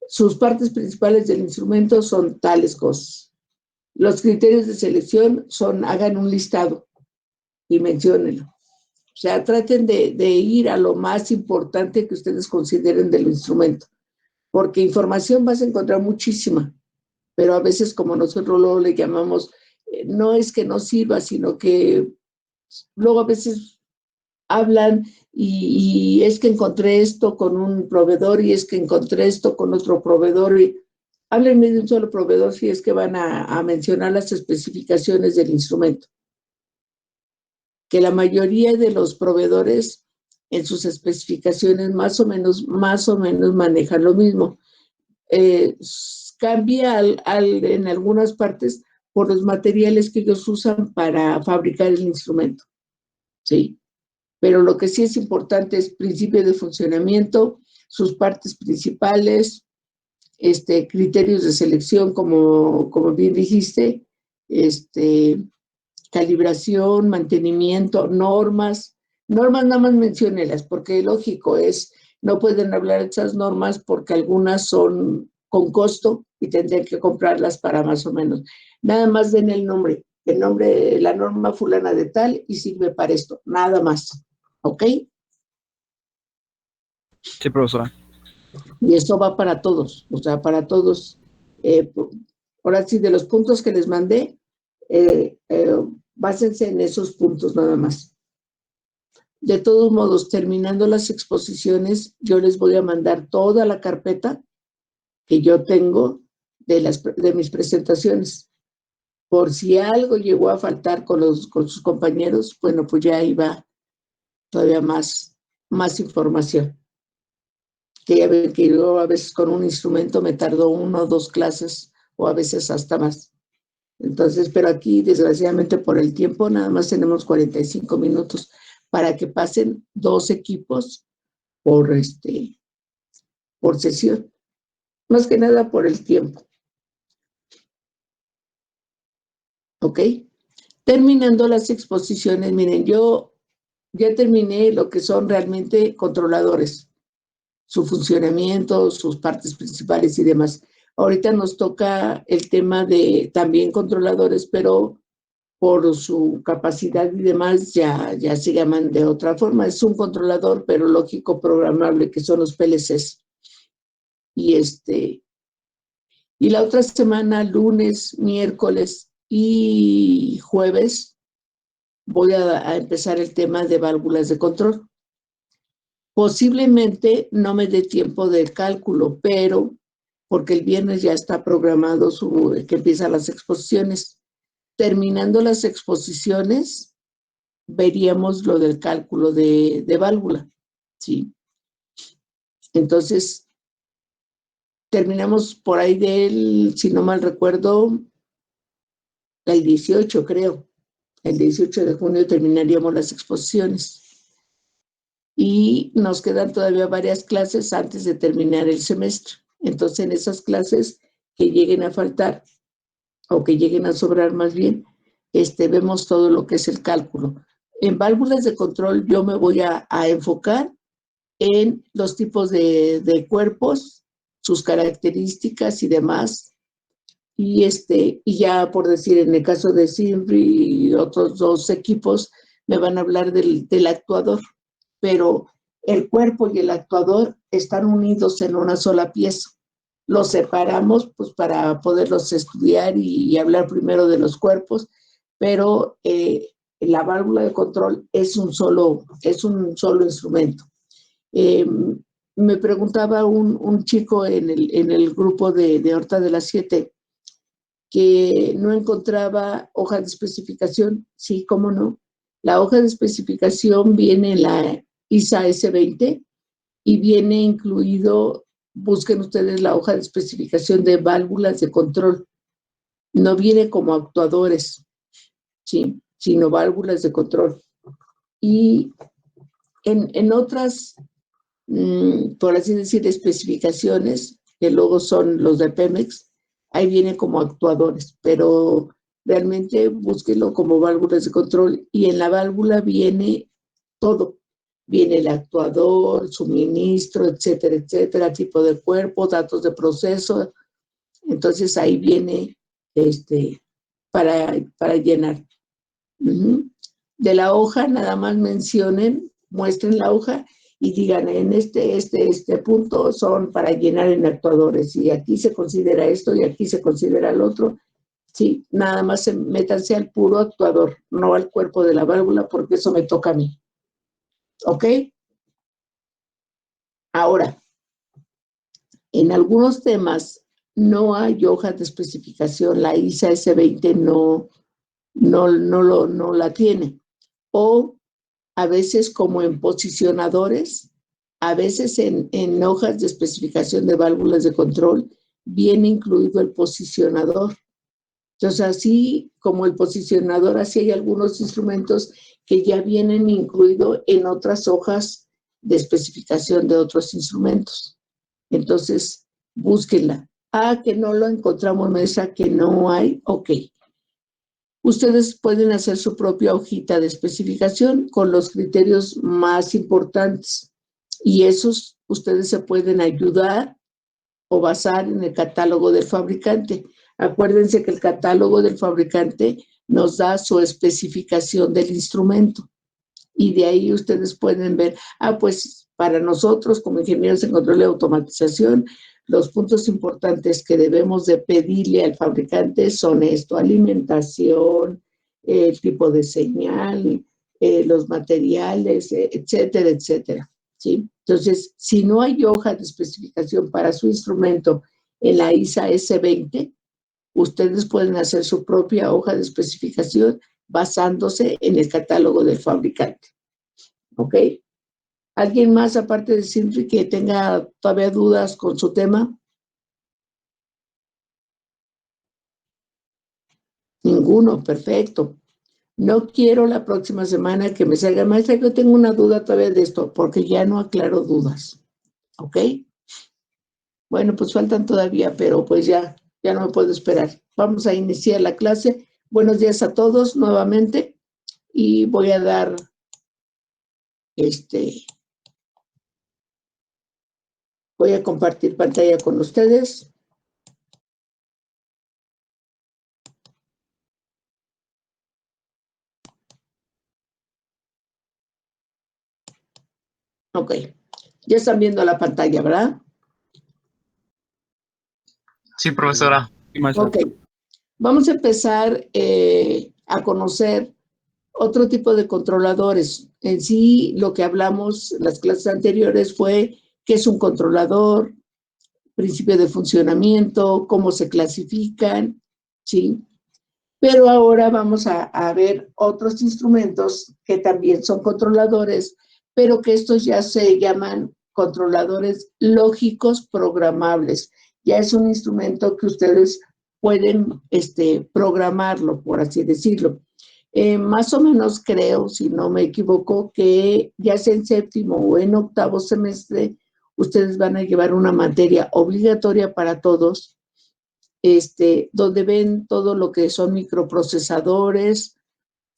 sus partes principales del instrumento son tales cosas. Los criterios de selección son, hagan un listado y menciónenlo. O sea, traten de ir a lo más importante que ustedes consideren del instrumento, porque información vas a encontrar muchísima, pero a veces, como nosotros luego le llamamos, no es que no sirva, sino que luego a veces hablan y es que encontré esto con un proveedor y es que encontré esto con otro proveedor y háblenme de un solo proveedor si es que van a mencionar las especificaciones del instrumento. Que la mayoría de los proveedores en sus especificaciones más o menos manejan lo mismo. Cambia en algunas partes por los materiales que ellos usan para fabricar el instrumento, ¿sí? Pero lo que sí es importante es principio de funcionamiento, sus partes principales, criterios de selección, como bien dijiste, calibración, mantenimiento, normas nada más menciónelas, porque lógico es, no pueden hablar de esas normas porque algunas son con costo y tendrán que comprarlas para más o menos. Nada más den el nombre, la norma fulana de tal y sirve para esto, nada más, ¿ok? Sí, profesora. Y eso va para todos, o sea, para todos. Ahora sí, de los puntos que les mandé, básense en esos puntos nada más. De todos modos, terminando las exposiciones, yo les voy a mandar toda la carpeta que yo tengo de mis presentaciones. Por si algo llegó a faltar con sus compañeros, bueno, pues ya iba todavía más información. Que ya ven que yo a veces con un instrumento me tardo 1 o 2 clases o a veces hasta más. Entonces, pero aquí desgraciadamente por el tiempo nada más tenemos 45 minutos para que pasen 2 equipos por sesión. Más que nada por el tiempo. ¿Ok? Terminando las exposiciones, miren, yo ya terminé lo que son realmente controladores, su funcionamiento, sus partes principales y demás. Ahorita nos toca el tema de también controladores, pero por su capacidad y demás ya se llaman de otra forma. Es un controlador, pero lógico programable, que son los PLCs. Y la otra semana, lunes, miércoles y jueves, voy a empezar el tema de válvulas de control. Posiblemente no me dé tiempo de cálculo, pero porque el viernes ya está programado que empiezan las exposiciones. Terminando las exposiciones, veríamos lo del cálculo de válvula, ¿sí? Entonces, terminamos por ahí si no mal recuerdo, el 18, creo. El 18 de junio terminaríamos las exposiciones. Y nos quedan todavía varias clases antes de terminar el semestre. Entonces, en esas clases que lleguen a faltar, o que lleguen a sobrar más bien, vemos todo lo que es el cálculo. En válvulas de control yo me voy a enfocar en los tipos de cuerpos, sus características y demás. Y ya por decir, en el caso de SINRI y otros 2 equipos, me van a hablar del actuador, pero el cuerpo y el actuador están unidos en una sola pieza. Los separamos pues para poderlos estudiar y hablar primero de los cuerpos, pero la válvula de control es un solo instrumento. Me preguntaba un chico en el grupo de Horta de las 7 que no encontraba hoja de especificación. Sí, cómo no. La hoja de especificación viene en la ISA S20 y viene incluido, busquen ustedes la hoja de especificación de válvulas de control. No viene como actuadores, ¿sí? Sino válvulas de control. Y en otras, por así decir, especificaciones, que luego son los de Pemex, ahí viene como actuadores, pero realmente búsquenlo como válvulas de control y en la válvula viene todo. viene el actuador, suministro, etcétera, etcétera, tipo de cuerpo, datos de proceso. Entonces ahí viene para llenar. De la hoja nada más muestren la hoja y digan en este punto son para llenar en actuadores y aquí se considera esto y aquí se considera el otro. Sí, nada más métanse al puro actuador, no al cuerpo de la válvula, porque eso me toca a mí. ¿Ok? Ahora, en algunos temas no hay hojas de especificación, la ISA S20 no la tiene. O a veces como en posicionadores, a veces en hojas de especificación de válvulas de control, viene incluido el posicionador. Entonces, así como el posicionador, así hay algunos instrumentos que ya vienen incluidos en otras hojas de especificación de otros instrumentos. Entonces, búsquenla. Que no lo encontramos, maestra, que no hay, ok. Ustedes pueden hacer su propia hojita de especificación con los criterios más importantes y esos ustedes se pueden ayudar o basar en el catálogo del fabricante. Acuérdense que el catálogo del fabricante nos da su especificación del instrumento y de ahí ustedes pueden ver, pues para nosotros como ingenieros en control y automatización, los puntos importantes que debemos de pedirle al fabricante son esto: alimentación, el tipo de señal, los materiales, etcétera, etcétera. ¿Sí? Entonces, si no hay hoja de especificación para su instrumento en la ISA S20, ustedes pueden hacer su propia hoja de especificación basándose en el catálogo del fabricante. ¿Ok? ¿Alguien más, aparte de Cindy, que tenga todavía dudas con su tema? Ninguno, perfecto. No quiero la próxima semana que me salga, maestra, yo tengo una duda todavía de esto, porque ya no aclaro dudas. ¿Ok? Bueno, pues faltan todavía, pero pues ya no me puedo esperar. Vamos a iniciar la clase. Buenos días a todos nuevamente y voy a dar voy a compartir pantalla con ustedes. Ok. Ya están viendo la pantalla, ¿verdad? Sí, profesora. Ok. Vamos a empezar a conocer otro tipo de controladores. En sí, lo que hablamos en las clases anteriores fue qué es un controlador, principio de funcionamiento, cómo se clasifican, ¿sí? Pero ahora vamos a ver otros instrumentos que también son controladores, pero que estos ya se llaman controladores lógicos programables. Ya es un instrumento que ustedes pueden programarlo, por así decirlo. Más o menos creo, si no me equivoco, que ya sea en séptimo o en octavo semestre, ustedes van a llevar una materia obligatoria para todos, donde ven todo lo que son microprocesadores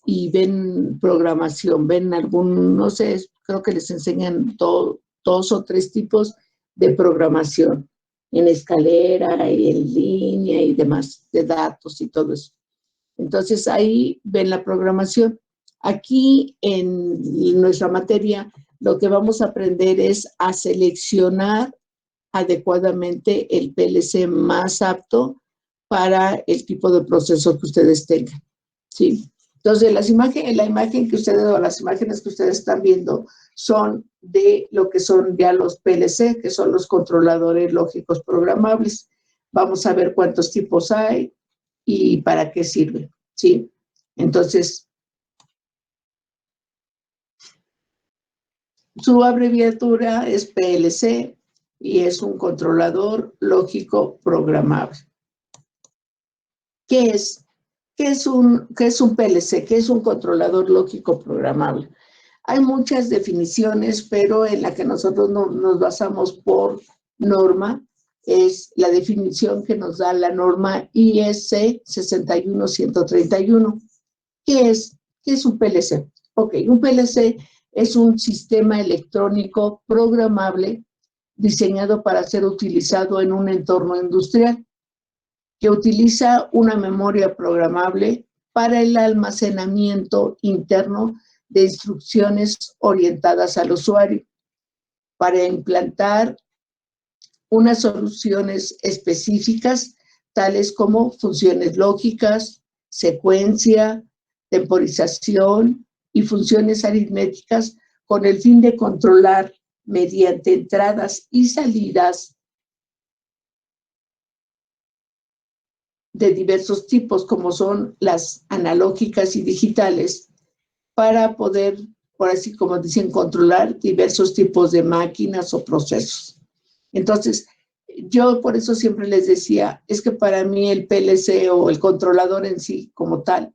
y ven programación, ven no sé, creo que les enseñan dos o tres tipos de programación, en escalera y en línea y demás, de datos y todo eso. Entonces ahí ven la programación. Aquí en nuestra materia lo que vamos a aprender es a seleccionar adecuadamente el PLC más apto para el tipo de proceso que ustedes tengan, ¿sí? Entonces, la imagen que ustedes, o las imágenes que ustedes están viendo son de lo que son ya los PLC, que son los controladores lógicos programables. Vamos a ver cuántos tipos hay y para qué sirven, ¿sí? Entonces, su abreviatura es PLC y es un controlador lógico programable. ¿Qué es? ¿Qué es un PLC? ¿Qué es un controlador lógico programable? Hay muchas definiciones, pero en la que nosotros nos basamos por norma es la definición que nos da la norma IS 61131. ¿Qué es un PLC? Ok, un PLC es un sistema electrónico programable diseñado para ser utilizado en un entorno industrial, que utiliza una memoria programable para el almacenamiento interno de instrucciones orientadas al usuario, para implantar unas soluciones específicas, tales como funciones lógicas, secuencia, temporización y funciones aritméticas, con el fin de controlar mediante entradas y salidas de diversos tipos, como son las analógicas y digitales, para poder, por así como dicen, controlar diversos tipos de máquinas o procesos. Entonces, yo por eso siempre les decía, es que para mí el PLC o el controlador en sí como tal,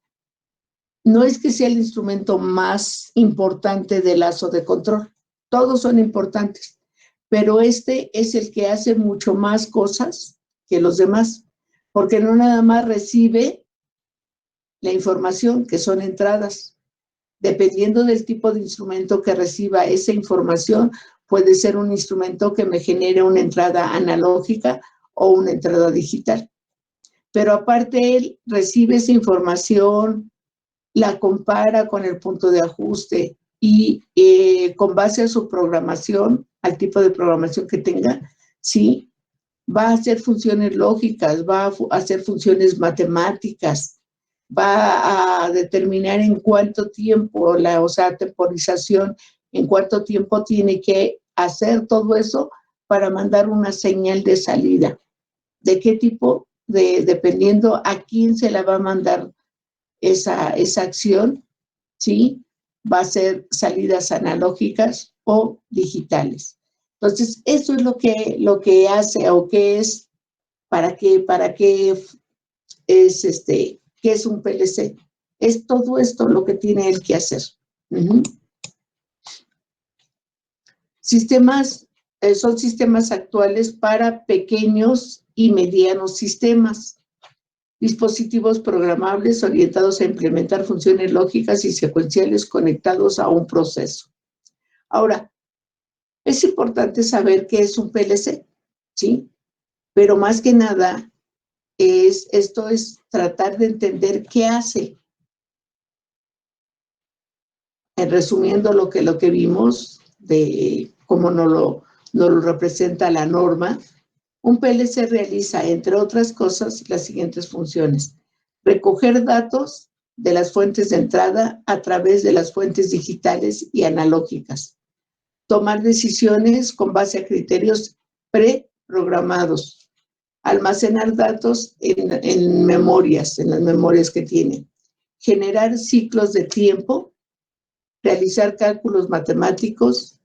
no es que sea el instrumento más importante de lazo de control, todos son importantes, pero este es el que hace mucho más cosas que los demás, porque no nada más recibe la información, que son entradas. Dependiendo del tipo de instrumento que reciba esa información, puede ser un instrumento que me genere una entrada analógica o una entrada digital. Pero aparte él recibe esa información, la compara con el punto de ajuste y con base a su programación, al tipo de programación que tenga, ¿sí? Va a hacer funciones lógicas, va a hacer funciones matemáticas, va a determinar en cuánto tiempo, temporización, en cuánto tiempo tiene que hacer todo eso para mandar una señal de salida. ¿De qué tipo? Dependiendo a quién se la va a mandar esa acción, ¿sí? Va a ser salidas analógicas o digitales. Entonces, eso es lo que hace o qué es, para qué es qué es un PLC. Es todo esto lo que tiene él que hacer. Sistemas, son sistemas actuales para pequeños y medianos sistemas. Dispositivos programables orientados a implementar funciones lógicas y secuenciales conectados a un proceso. Ahora, es importante saber qué es un PLC, ¿sí? Pero más que nada, esto es tratar de entender qué hace. Resumiendo lo que vimos, de cómo nos lo representa la norma, un PLC realiza, entre otras cosas, las siguientes funciones: recoger datos de las fuentes de entrada a través de las fuentes digitales y analógicas, tomar decisiones con base a criterios preprogramados, almacenar datos en memorias, en las memorias que tiene, generar ciclos de tiempo, realizar cálculos matemáticos,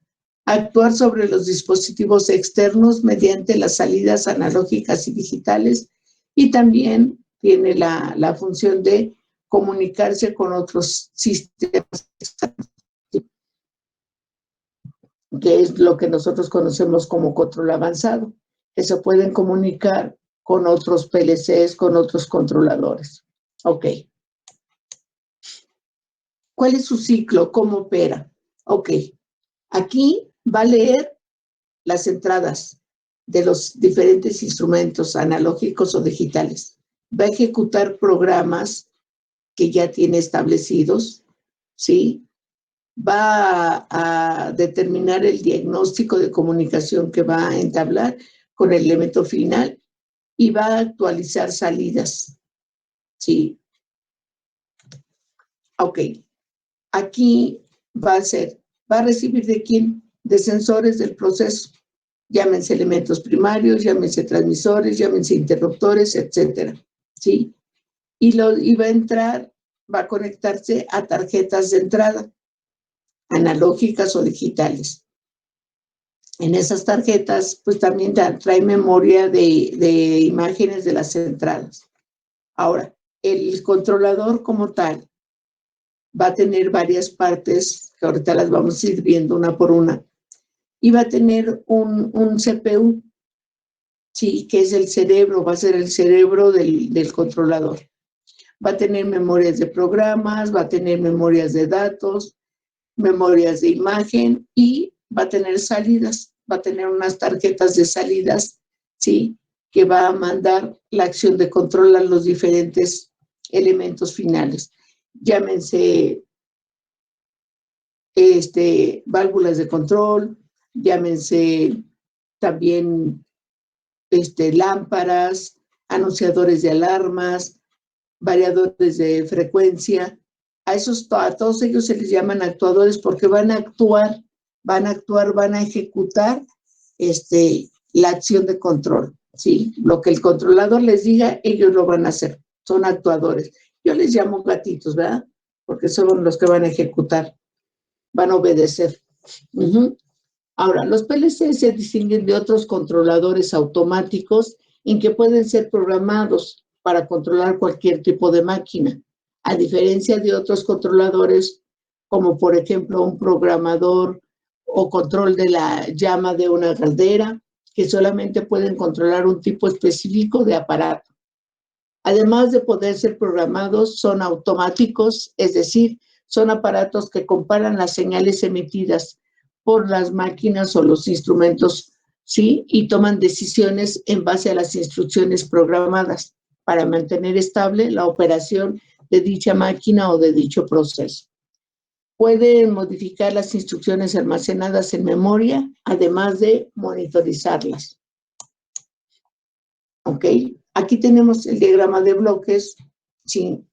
actuar sobre los dispositivos externos mediante las salidas analógicas y digitales, y también tiene la función de comunicarse con otros sistemas externos, que es lo que nosotros conocemos como control avanzado, que se pueden comunicar con otros PLCs, con otros controladores. Ok. ¿Cuál es su ciclo? ¿Cómo opera? Ok. Aquí va a leer las entradas de los diferentes instrumentos analógicos o digitales. Va a ejecutar programas que ya tiene establecidos, ¿sí? Va a determinar el diagnóstico de comunicación que va a entablar con el elemento final y va a actualizar salidas, ¿sí? Ok. Aquí va a recibir ¿de quién? De sensores del proceso. Llámense elementos primarios, llámense transmisores, llámense interruptores, etcétera, ¿sí? Y va a entrar, va a conectarse a tarjetas de entrada, analógicas o digitales. En esas tarjetas, pues también trae memoria de imágenes de las entradas. Ahora, el controlador como tal va a tener varias partes, que ahorita las vamos a ir viendo una por una, y va a tener un CPU, sí, que es el cerebro, va a ser el cerebro del controlador. Va a tener memorias de programas, va a tener memorias de datos, memorias de imagen y va a tener salidas, va a tener unas tarjetas de salidas, ¿sí? Que va a mandar la acción de control a los diferentes elementos finales. Llámense válvulas de control, llámense también lámparas, anunciadores de alarmas, variadores de frecuencia. A todos ellos se les llaman actuadores porque van a actuar, van a ejecutar la acción de control, ¿sí? Lo que el controlador les diga, ellos lo van a hacer. Son actuadores. Yo les llamo gatitos, ¿verdad? Porque son los que van a ejecutar, van a obedecer. Ahora, los PLC se distinguen de otros controladores automáticos en que pueden ser programados para controlar cualquier tipo de máquina, a diferencia de otros controladores, como por ejemplo un programador o control de la llama de una caldera, que solamente pueden controlar un tipo específico de aparato. Además de poder ser programados, son automáticos, es decir, son aparatos que comparan las señales emitidas por las máquinas o los instrumentos, ¿sí? Y toman decisiones en base a las instrucciones programadas para mantener estable la operación de dicha máquina o de dicho proceso. Pueden modificar las instrucciones almacenadas en memoria, además de monitorizarlas. ¿Ok? Aquí tenemos el diagrama de bloques, ¿sí?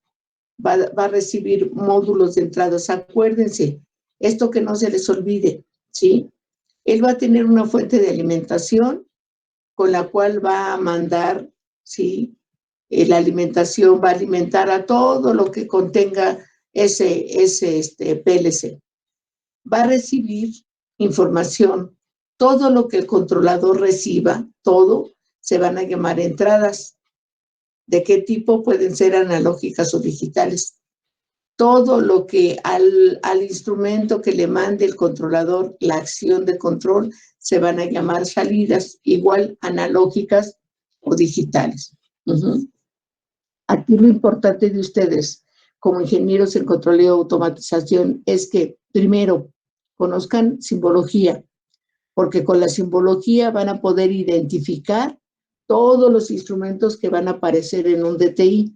Va a recibir módulos de entradas. Acuérdense, esto que no se les olvide, ¿sí? Él va a tener una fuente de alimentación con la cual va a mandar, ¿sí? La alimentación va a alimentar a todo lo que contenga ese PLC. Va a recibir información. Todo lo que el controlador reciba, todo, se van a llamar entradas. ¿De qué tipo? Pueden ser analógicas o digitales. Todo lo que al instrumento que le mande el controlador, la acción de control, se van a llamar salidas, igual analógicas o digitales. Aquí lo importante de ustedes, como ingenieros en control y automatización, es que primero conozcan simbología, porque con la simbología van a poder identificar todos los instrumentos que van a aparecer en un DTI.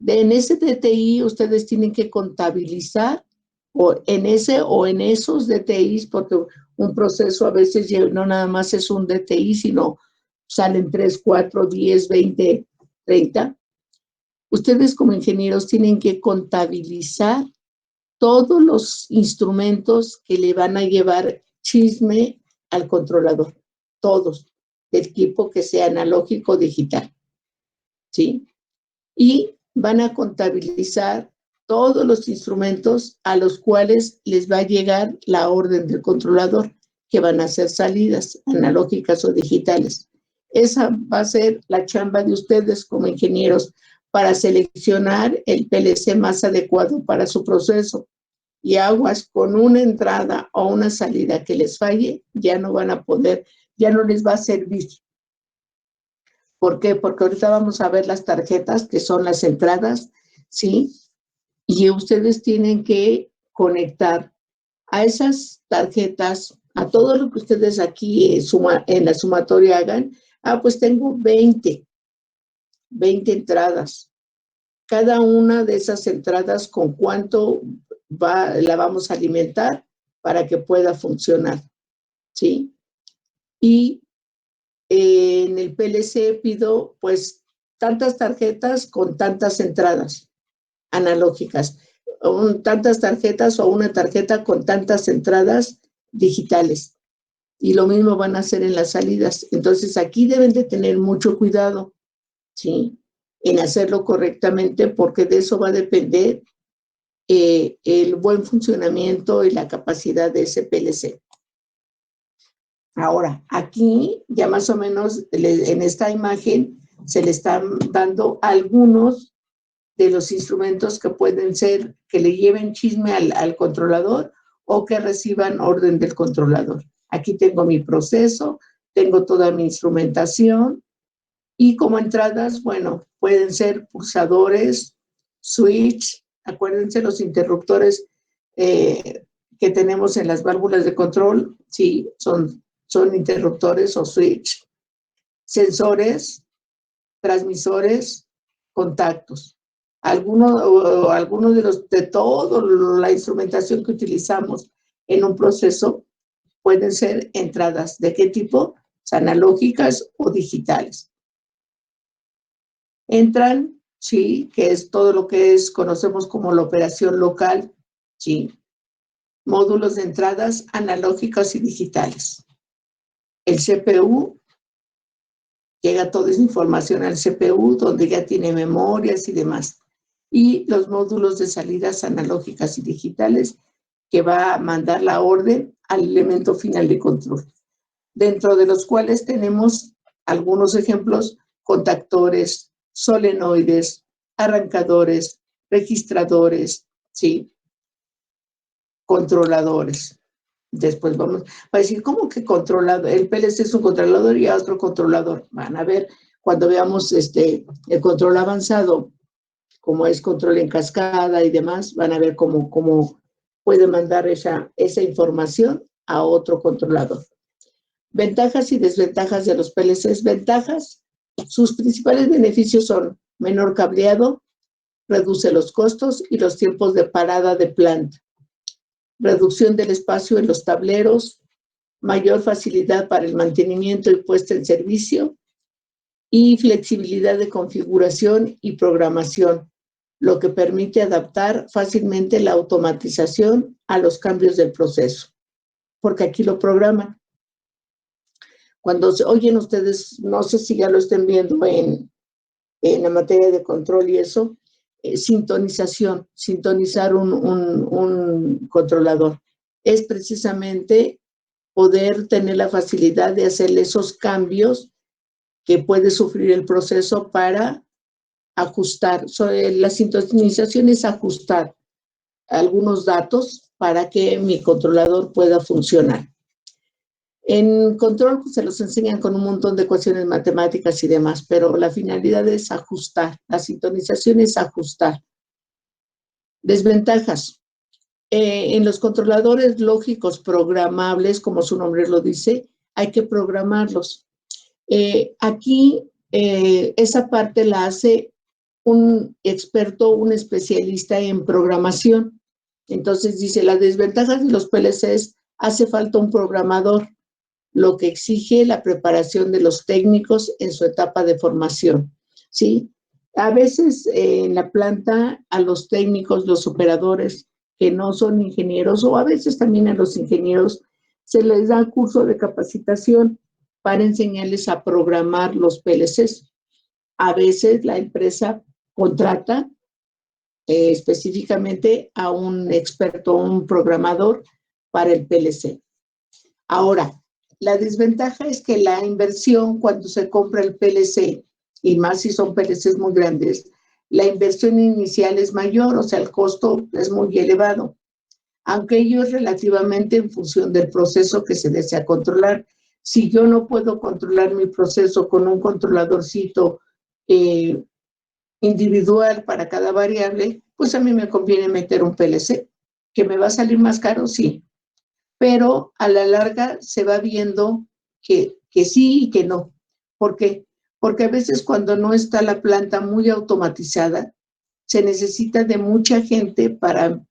En ese DTI ustedes tienen que contabilizar o en esos DTIs, porque un proceso a veces no nada más es un DTI, sino salen 3, 4, 10, 20, 30. Ustedes como ingenieros tienen que contabilizar todos los instrumentos que le van a llevar chisme al controlador, todos, del tipo que sea analógico o digital, ¿sí? Y van a contabilizar todos los instrumentos a los cuales les va a llegar la orden del controlador, que van a ser salidas analógicas o digitales. Esa va a ser la chamba de ustedes como ingenieros para seleccionar el PLC más adecuado para su proceso. Y aguas, con una entrada o una salida que les falle, ya no van a poder, ya no les va a servir. ¿Por qué? Porque ahorita vamos a ver las tarjetas, que son las entradas, ¿sí? Y ustedes tienen que conectar a esas tarjetas, a todo lo que ustedes aquí en la sumatoria hagan. Pues tengo 20 entradas. Cada una de esas entradas, ¿con cuánto la vamos a alimentar para que pueda funcionar? ¿Sí? Y en el PLC pido, pues, tantas tarjetas con tantas entradas analógicas, tantas tarjetas o una tarjeta con tantas entradas digitales. Y lo mismo van a hacer en las salidas. Entonces, aquí deben de tener mucho cuidado, ¿sí? En hacerlo correctamente, porque de eso va a depender el buen funcionamiento y la capacidad de ese PLC. Ahora, aquí ya más o menos en esta imagen se le están dando algunos de los instrumentos que pueden ser que le lleven chisme al controlador o que reciban orden del controlador. Aquí tengo mi proceso, tengo toda mi instrumentación y como entradas, bueno, pueden ser pulsadores, switch, acuérdense los interruptores que tenemos en las válvulas de control, sí, son interruptores o switch, sensores, transmisores, contactos. Algunos de toda la instrumentación que utilizamos en un proceso pueden ser entradas. ¿De qué tipo? Analógicas o digitales. Entran, sí, que es todo lo que conocemos como la operación local, sí. Módulos de entradas analógicas y digitales. El CPU, llega toda esa información al CPU, donde ya tiene memorias y demás. Y los módulos de salidas analógicas y digitales, que va a mandar la orden al elemento final de control, dentro de los cuales tenemos algunos ejemplos: contactores, solenoides, arrancadores, registradores, ¿sí? Controladores. Después vamos a decir, ¿cómo que controlador? El PLC es un controlador y otro controlador. Van a ver, cuando veamos el control avanzado, como es control en cascada y demás, van a ver cómo puede mandar esa información a otro controlador. Ventajas y desventajas de los PLCs. Ventajas: sus principales beneficios son menor cableado, reduce los costos y los tiempos de parada de planta, reducción del espacio en los tableros, mayor facilidad para el mantenimiento y puesta en servicio, y flexibilidad de configuración y programación, lo que permite adaptar fácilmente la automatización a los cambios del proceso, porque aquí lo programan. Cuando oyen ustedes, no sé si ya lo estén viendo en la materia de control y eso, sintonizar un controlador. Es precisamente poder tener la facilidad de hacerle esos cambios que puede sufrir el proceso para ajustar. La sintonización es ajustar algunos datos para que mi controlador pueda funcionar. En control pues, se los enseñan con un montón de ecuaciones matemáticas y demás, pero la finalidad es ajustar. La sintonización es ajustar. Desventajas. En los controladores lógicos programables, como su nombre lo dice, hay que programarlos. Aquí esa parte la hace un experto, un especialista en programación. Entonces dice, las desventajas de los PLCs: hace falta un programador, lo que exige la preparación de los técnicos en su etapa de formación, ¿sí? A veces en la planta a los técnicos, los operadores que no son ingenieros, o a veces también a los ingenieros, se les da curso de capacitación para enseñarles a programar los PLCs. A veces la empresa contrata específicamente a un experto, un programador para el PLC. Ahora, la desventaja es que la inversión cuando se compra el PLC, y más si son PLCs muy grandes, la inversión inicial es mayor, o sea, el costo es muy elevado, aunque ello es relativamente en función del proceso que se desea controlar. Si yo no puedo controlar mi proceso con un controladorcito individual para cada variable, pues a mí me conviene meter un PLC. ¿Que me va a salir más caro? Sí. Pero a la larga se va viendo que sí y que no. ¿Por qué? Porque a veces cuando no está la planta muy automatizada, se necesita de mucha gente para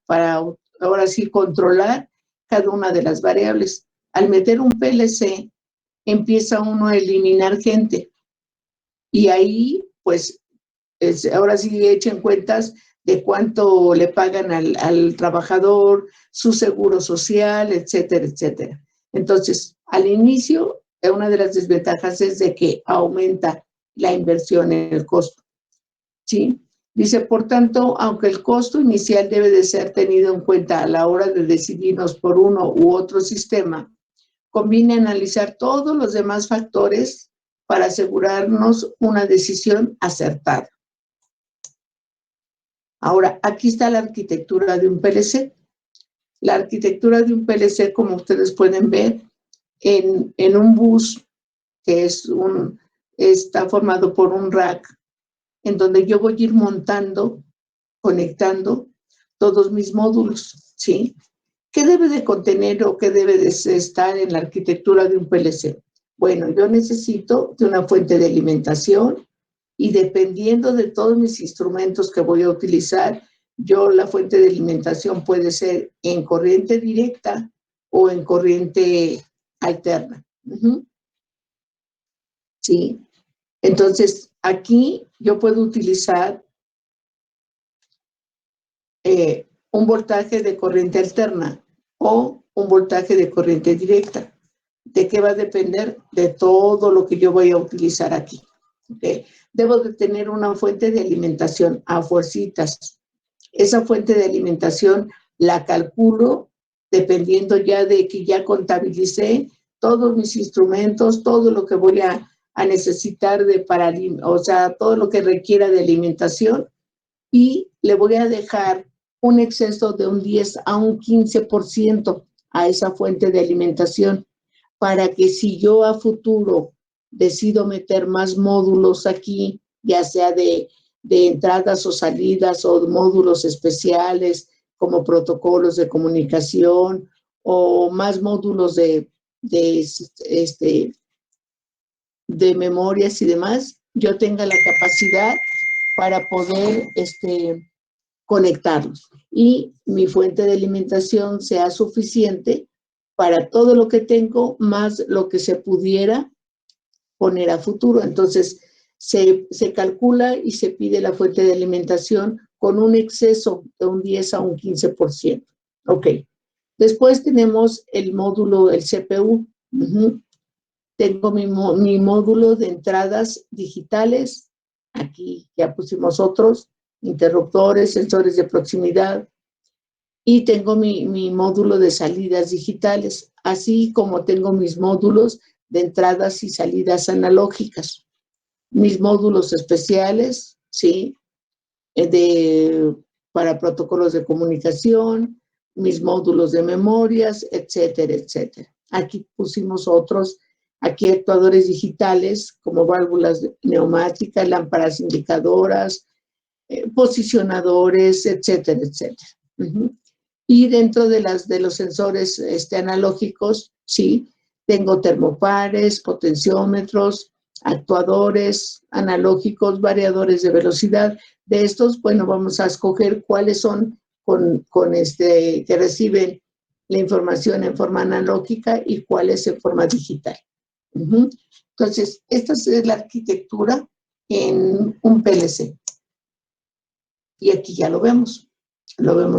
ahora sí controlar cada una de las variables. Al meter un PLC, empieza uno a eliminar gente. Y ahí, pues, ahora sí echen cuentas de cuánto le pagan al trabajador, su seguro social, etcétera, etcétera. Entonces, al inicio, una de las desventajas es de que aumenta la inversión en el costo, ¿sí? Dice, por tanto, aunque el costo inicial debe de ser tenido en cuenta a la hora de decidirnos por uno u otro sistema, conviene analizar todos los demás factores para asegurarnos una decisión acertada. Ahora, aquí está la arquitectura de un PLC. La arquitectura de un PLC, como ustedes pueden ver, en un bus, que está formado por un rack, en donde yo voy a ir montando, conectando todos mis módulos, ¿sí? ¿Qué debe de contener o qué debe de estar en la arquitectura de un PLC? Bueno, yo necesito de una fuente de alimentación y dependiendo de todos mis instrumentos que voy a utilizar, la fuente de alimentación puede ser en corriente directa o en corriente alterna. ¿Sí? Entonces, aquí yo puedo utilizar un voltaje de corriente alterna o un voltaje de corriente directa. ¿De qué va a depender? De todo lo que yo voy a utilizar aquí. ¿Okay? Debo de tener una fuente de alimentación a fuercitas. Esa fuente de alimentación la calculo dependiendo ya de que ya contabilicé todos mis instrumentos, todo lo que voy a necesitar o sea, todo lo que requiera de alimentación y le voy a dejar un exceso de un 10 a un 15% a esa fuente de alimentación para que si yo a futuro decido meter más módulos aquí, ya sea de entradas o salidas o módulos especiales como protocolos de comunicación o más módulos de memorias y demás, yo tenga la capacidad para poder conectarlos y mi fuente de alimentación sea suficiente para todo lo que tengo más lo que se pudiera poner a futuro. Entonces, se calcula y se pide la fuente de alimentación con un exceso de un 10 a un 15%. Ok. Después tenemos el módulo, el CPU. Tengo mi módulo de entradas digitales. Aquí ya pusimos otros, interruptores, sensores de proximidad. Y tengo mi módulo de salidas digitales, así como tengo mis módulos de entradas y salidas analógicas. Mis módulos especiales, ¿sí? Para protocolos de comunicación, mis módulos de memorias, etcétera, etcétera. Aquí pusimos otros, aquí actuadores digitales como válvulas neumáticas, lámparas indicadoras, posicionadores, etcétera, etcétera. Y dentro de los sensores analógicos, sí, tengo termopares, potenciómetros, actuadores analógicos, variadores de velocidad. De estos, bueno, vamos a escoger cuáles son que reciben la información en forma analógica y cuáles en forma digital. Entonces, esta es la arquitectura en un PLC. Y aquí ya lo vemos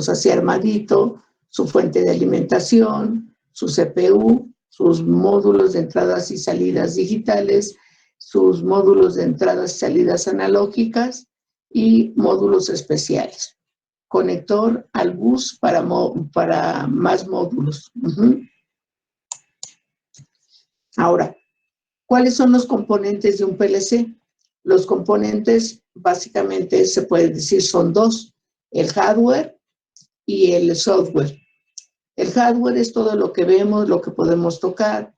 así armadito, su fuente de alimentación, su CPU, sus módulos de entradas y salidas digitales, sus módulos de entradas y salidas analógicas y módulos especiales. Conector al bus para más módulos. Ahora, ¿cuáles son los componentes de un PLC? Los componentes básicamente se puede decir son dos, el hardware y el software. El hardware es todo lo que vemos, lo que podemos tocar.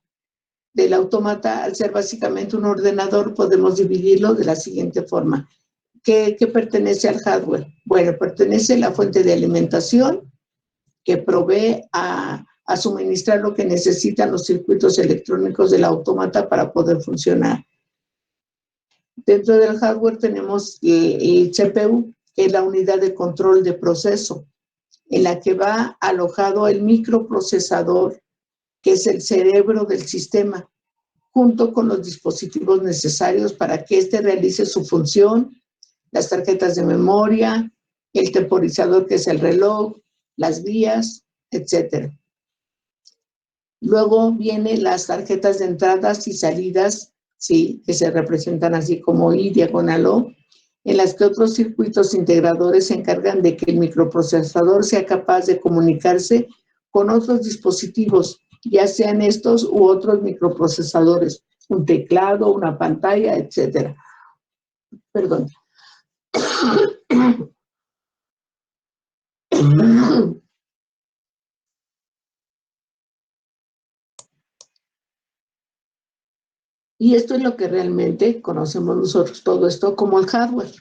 Del autómata, al ser básicamente un ordenador, podemos dividirlo de la siguiente forma. ¿Qué pertenece al hardware? Bueno, pertenece a la fuente de alimentación que provee a suministrar lo que necesitan los circuitos electrónicos del autómata para poder funcionar. Dentro del hardware tenemos el CPU, que es la unidad de control de proceso, en la que va alojado el microprocesador, que es el cerebro del sistema, junto con los dispositivos necesarios para que éste realice su función, las tarjetas de memoria, el temporizador, que es el reloj, las vías, etc. Luego vienen las tarjetas de entradas y salidas, ¿sí? Que se representan así como I, diagonal O, en las que otros circuitos integradores se encargan de que el microprocesador sea capaz de comunicarse con otros dispositivos, ya sean estos u otros microprocesadores, un teclado, una pantalla, etc. Perdón. Y esto es lo que realmente conocemos nosotros, todo esto como el hardware.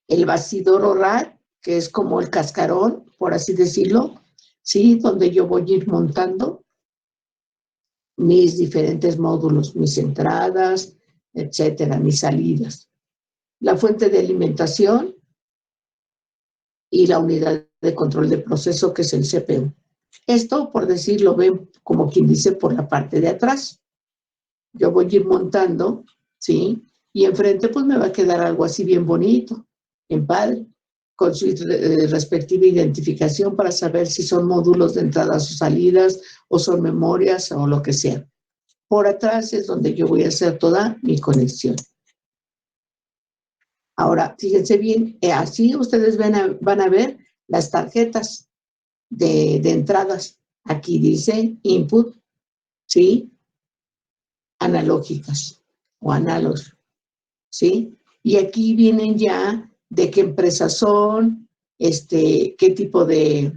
El bastidor o rack, que es como el cascarón, por así decirlo, ¿sí? Donde yo voy a ir montando mis diferentes módulos, mis entradas, etcétera, mis salidas. La fuente de alimentación y la unidad de control de proceso, que es el CPU. Esto, por decirlo, ven como quien dice por la parte de atrás. Yo voy a ir montando, ¿sí? Y enfrente pues me va a quedar algo así bien bonito, bien padre, con su respectiva identificación para saber si son módulos de entradas o salidas, o son memorias o lo que sea. Por atrás es donde yo voy a hacer toda mi conexión. Ahora, fíjense bien, así ustedes van a ver las tarjetas de entradas. Aquí dice input, ¿sí? Analógicas o análogos, ¿sí? Y aquí vienen ya de qué empresas son, qué tipo de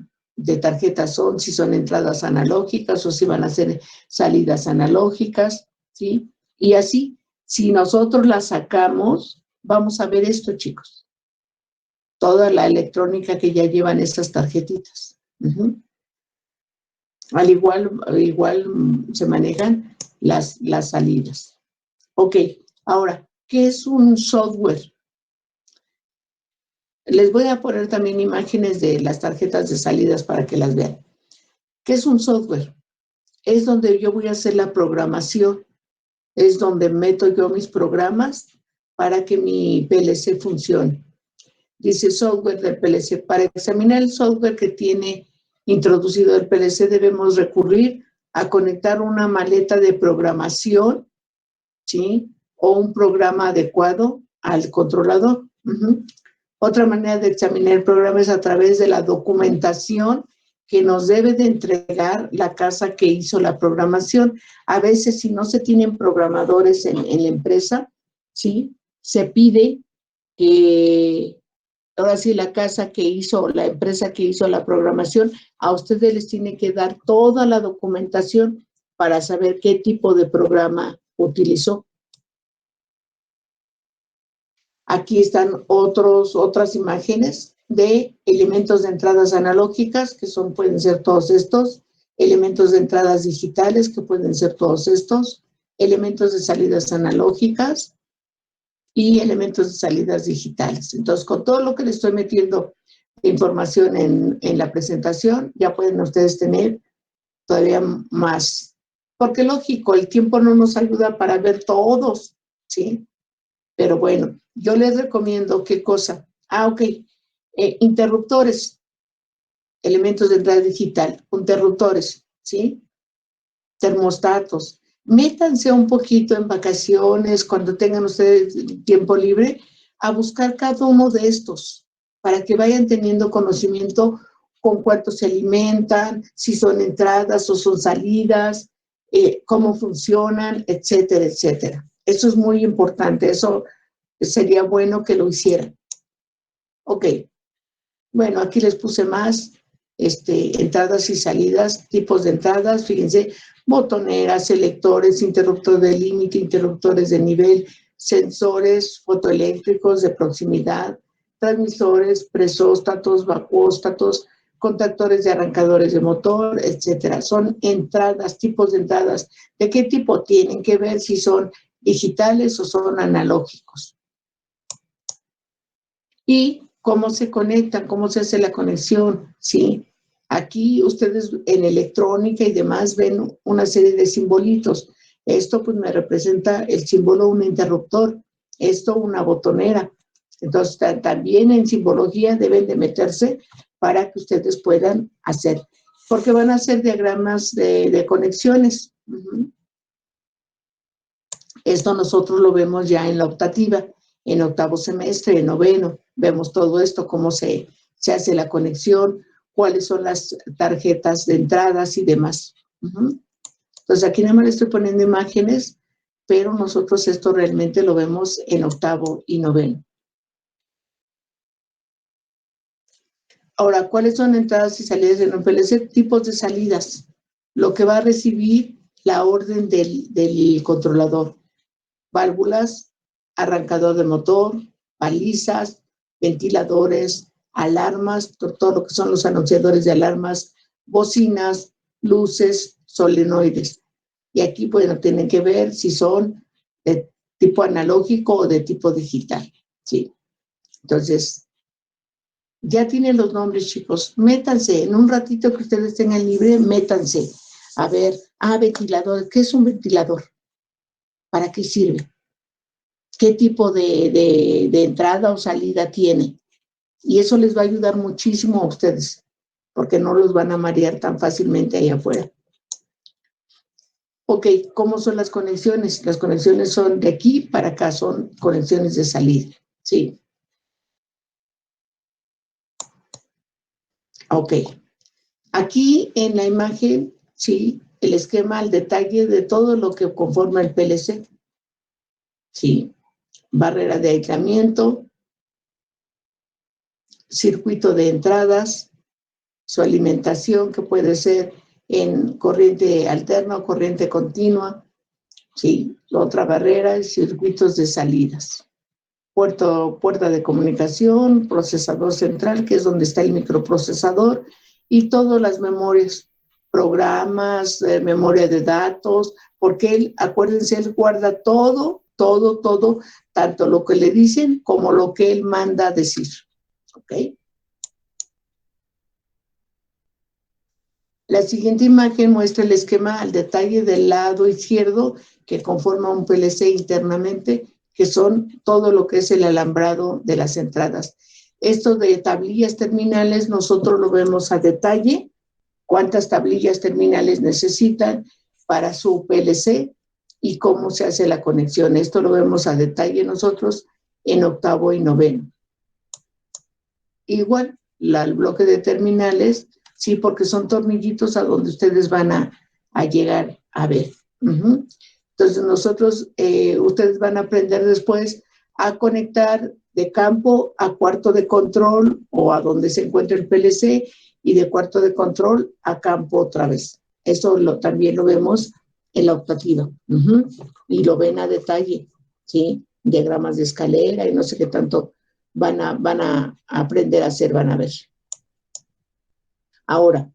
tarjetas son, si son entradas analógicas o si van a ser salidas analógicas, ¿sí? Y así, si nosotros las sacamos, vamos a ver esto, chicos. Toda la electrónica que ya llevan estas tarjetitas. Al igual se manejan las salidas. Ok, ahora, ¿qué es un software? Les voy a poner también imágenes de las tarjetas de salidas para que las vean. ¿Qué es un software? Es donde yo voy a hacer la programación, es donde meto yo mis programas para que mi PLC funcione. Dice software del PLC. Para examinar el software que tiene introducido el PLC debemos recurrir a conectar una maleta de programación, ¿sí? O un programa adecuado al controlador. Otra manera de examinar el programa es a través de la documentación que nos debe de entregar la casa que hizo la programación. A veces, si no se tienen programadores en la empresa, ¿sí? Se pide que, ahora sí, la casa que hizo, la empresa que hizo la programación, a ustedes les tiene que dar toda la documentación para saber qué tipo de programa utilizó. Aquí están otras imágenes de elementos de entradas analógicas, que pueden ser todos estos, elementos de entradas digitales, que pueden ser todos estos, elementos de salidas analógicas y elementos de salidas digitales. Entonces, con todo lo que les estoy metiendo de información en la presentación, ya pueden ustedes tener todavía más. Porque lógico, el tiempo no nos ayuda para ver todos, ¿sí? Pero bueno, yo les recomiendo qué cosa. Ok, interruptores, elementos de entrada digital, interruptores, ¿sí? Termostatos. Métanse un poquito en vacaciones, cuando tengan ustedes tiempo libre, a buscar cada uno de estos, para que vayan teniendo conocimiento con cuánto se alimentan, si son entradas o son salidas, cómo funcionan, etcétera, etcétera. Eso es muy importante, eso sería bueno que lo hicieran. Ok, bueno, aquí les puse más entradas y salidas, tipos de entradas, fíjense, botoneras, selectores, interruptores de límite, interruptores de nivel, sensores fotoeléctricos de proximidad, transmisores, presóstatos, vacuóstatos, contactores de arrancadores de motor, etcétera. Son entradas, tipos de entradas. ¿De qué tipo tienen que ver si son digitales o son analógicos? Y cómo se conectan, cómo se hace la conexión, ¿sí? Aquí ustedes en electrónica y demás ven una serie de simbolitos. Esto pues me representa el símbolo un interruptor, esto una botonera. Entonces también en simbología deben de meterse para que ustedes puedan hacer, porque van a hacer diagramas de conexiones. Esto nosotros lo vemos ya en la optativa, en octavo semestre, en noveno, vemos todo esto, cómo se hace la conexión, cuáles son las tarjetas de entradas y demás. Entonces aquí nada más le estoy poniendo imágenes, pero nosotros esto realmente lo vemos en octavo y noveno. Ahora, ¿cuáles son entradas y salidas en un PLC? Tipos de salidas, lo que va a recibir la orden del controlador. Válvulas, arrancador de motor, balizas, ventiladores, alarmas, todo lo que son los anunciadores de alarmas, bocinas, luces, solenoides. Y aquí, bueno, tienen que ver si son de tipo analógico o de tipo digital, ¿sí? Entonces, ya tienen los nombres, chicos. Métanse, en un ratito que ustedes tengan libre, métanse. A ver, ventilador. ¿Qué es un ventilador? ¿Para qué sirve? ¿Qué tipo de entrada o salida tiene? Y eso les va a ayudar muchísimo a ustedes, porque no los van a marear tan fácilmente ahí afuera. Ok, ¿cómo son las conexiones? Las conexiones son de aquí para acá, son conexiones de salida, ¿sí? Ok. Aquí en la imagen, ¿sí? El esquema, el detalle de todo lo que conforma el PLC, ¿sí? Barrera de aislamiento, circuito de entradas, su alimentación que puede ser en corriente alterna o corriente continua, ¿sí? La otra barrera es circuitos de salidas. Puerta de comunicación, procesador central, que es donde está el microprocesador, y todas las memorias, programas, memoria de datos, porque él, acuérdense, él guarda todo, tanto lo que le dicen como lo que él manda a decir, ¿ok? La siguiente imagen muestra el esquema al detalle del lado izquierdo que conforma un PLC internamente, que son todo lo que es el alambrado de las entradas. Esto de tablillas terminales nosotros lo vemos a detalle, cuántas tablillas terminales necesitan para su PLC y cómo se hace la conexión. Esto lo vemos a detalle nosotros en octavo y noveno. Igual, el bloque de terminales, sí, porque son tornillitos a donde ustedes van a llegar a ver. Entonces nosotros, ustedes van a aprender después a conectar de campo a cuarto de control o a donde se encuentra el PLC y de cuarto de control a campo otra vez. Eso también lo vemos en la optativa. Y lo ven a detalle, ¿sí? Diagramas de escalera y no sé qué tanto van a aprender a hacer, van a ver. Ahora,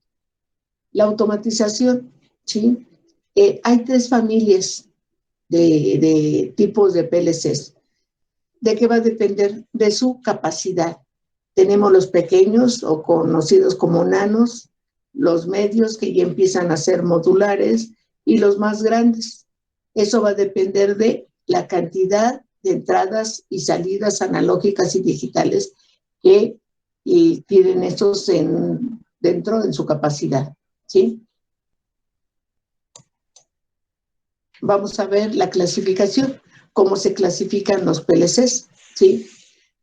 la automatización, ¿sí? Hay tres familias de tipos de PLCs. ¿De qué va a depender? De su capacidad. Tenemos los pequeños o conocidos como nanos, los medios que ya empiezan a ser modulares y los más grandes. Eso va a depender de la cantidad de entradas y salidas analógicas y digitales que tienen estos dentro de su capacidad, ¿sí? Vamos a ver la clasificación, cómo se clasifican los PLCs, ¿sí?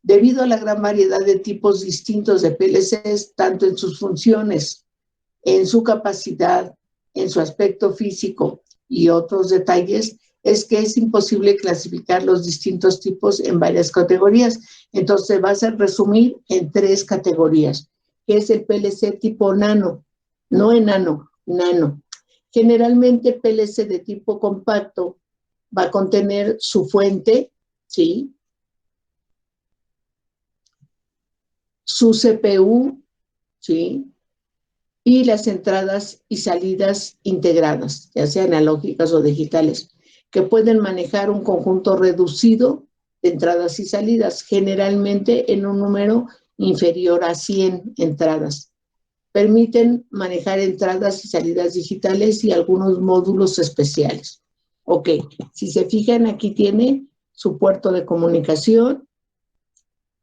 Debido a la gran variedad de tipos distintos de PLCs, tanto en sus funciones, en su capacidad, en su aspecto físico y otros detalles, es que es imposible clasificar los distintos tipos en varias categorías. Entonces vas a resumir en tres categorías, que es el PLC tipo nano, no enano, nano. Generalmente PLC de tipo compacto va a contener su fuente, ¿sí? Su CPU, ¿sí? Y las entradas y salidas integradas, ya sean analógicas o digitales, que pueden manejar un conjunto reducido de entradas y salidas, generalmente en un número inferior a 100 entradas. Permiten manejar entradas y salidas digitales y algunos módulos especiales. Ok, si se fijan, aquí tiene su puerto de comunicación,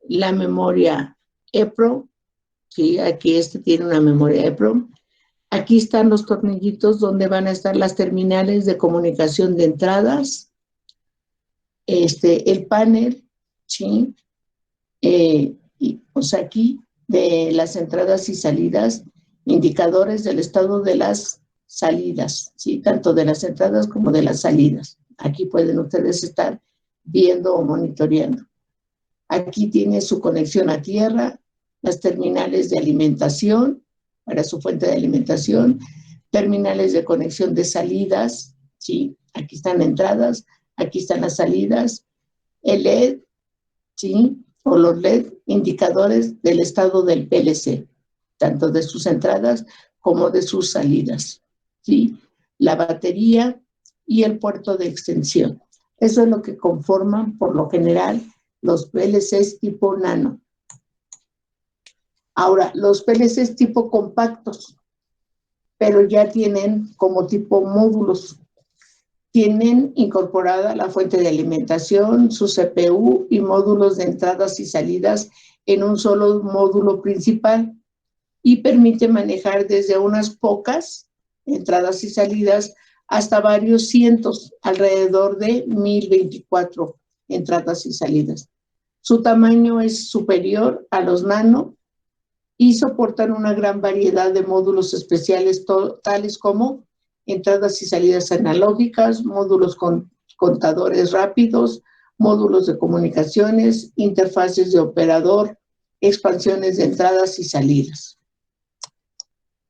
la memoria EPROM, ¿sí? Aquí tiene una memoria EPROM. Aquí están los tornillitos donde van a estar las terminales de comunicación de entradas, el panel, ¿sí? O sea, aquí de las entradas y salidas, indicadores del estado de las salidas, ¿sí? Tanto de las entradas como de las salidas. Aquí pueden ustedes estar viendo o monitoreando. Aquí tiene su conexión a tierra, las terminales de alimentación, para su fuente de alimentación, terminales de conexión de salidas, ¿sí? Aquí están entradas, aquí están las salidas, el LED, ¿sí? O los LED, indicadores del estado del PLC, tanto de sus entradas como de sus salidas, ¿sí? La batería y el puerto de extensión. Eso es lo que conforman, por lo general, los PLCs tipo nano. Ahora, los PLCs tipo compactos, pero ya tienen como tipo módulos. Tienen incorporada la fuente de alimentación, su CPU y módulos de entradas y salidas en un solo módulo principal y permite manejar desde unas pocas entradas y salidas hasta varios cientos, alrededor de 1024 entradas y salidas. Su tamaño es superior a los nano y soportan una gran variedad de módulos especiales, tales como entradas y salidas analógicas, módulos con contadores rápidos, módulos de comunicaciones, interfaces de operador, expansiones de entradas y salidas.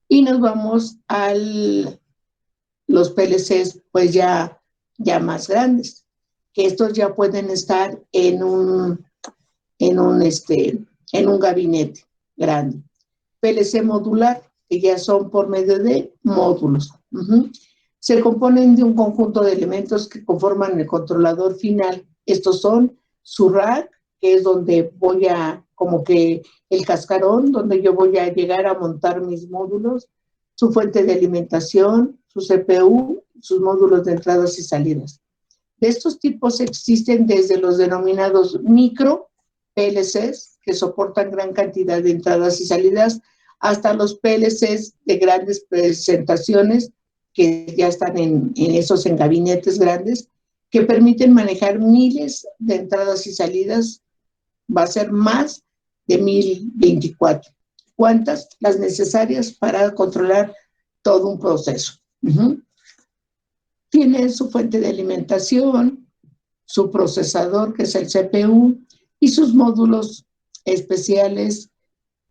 Y nos vamos a los PLCs pues ya más grandes, que estos ya pueden estar en un gabinete grande. PLC modular, que ya son por medio de módulos. Se componen de un conjunto de elementos que conforman el controlador final. Estos son su rack, que es donde voy a, como que el cascarón, donde yo voy a llegar a montar mis módulos, su fuente de alimentación, su CPU, sus módulos de entradas y salidas. De estos tipos existen desde los denominados micro PLCs, que soportan gran cantidad de entradas y salidas, hasta los PLCs de grandes presentaciones, que ya están en gabinetes grandes, que permiten manejar miles de entradas y salidas. Va a ser más de 1024. ¿Cuántas? Las necesarias para controlar todo un proceso. Tiene su fuente de alimentación, su procesador, que es el CPU, y sus módulos especiales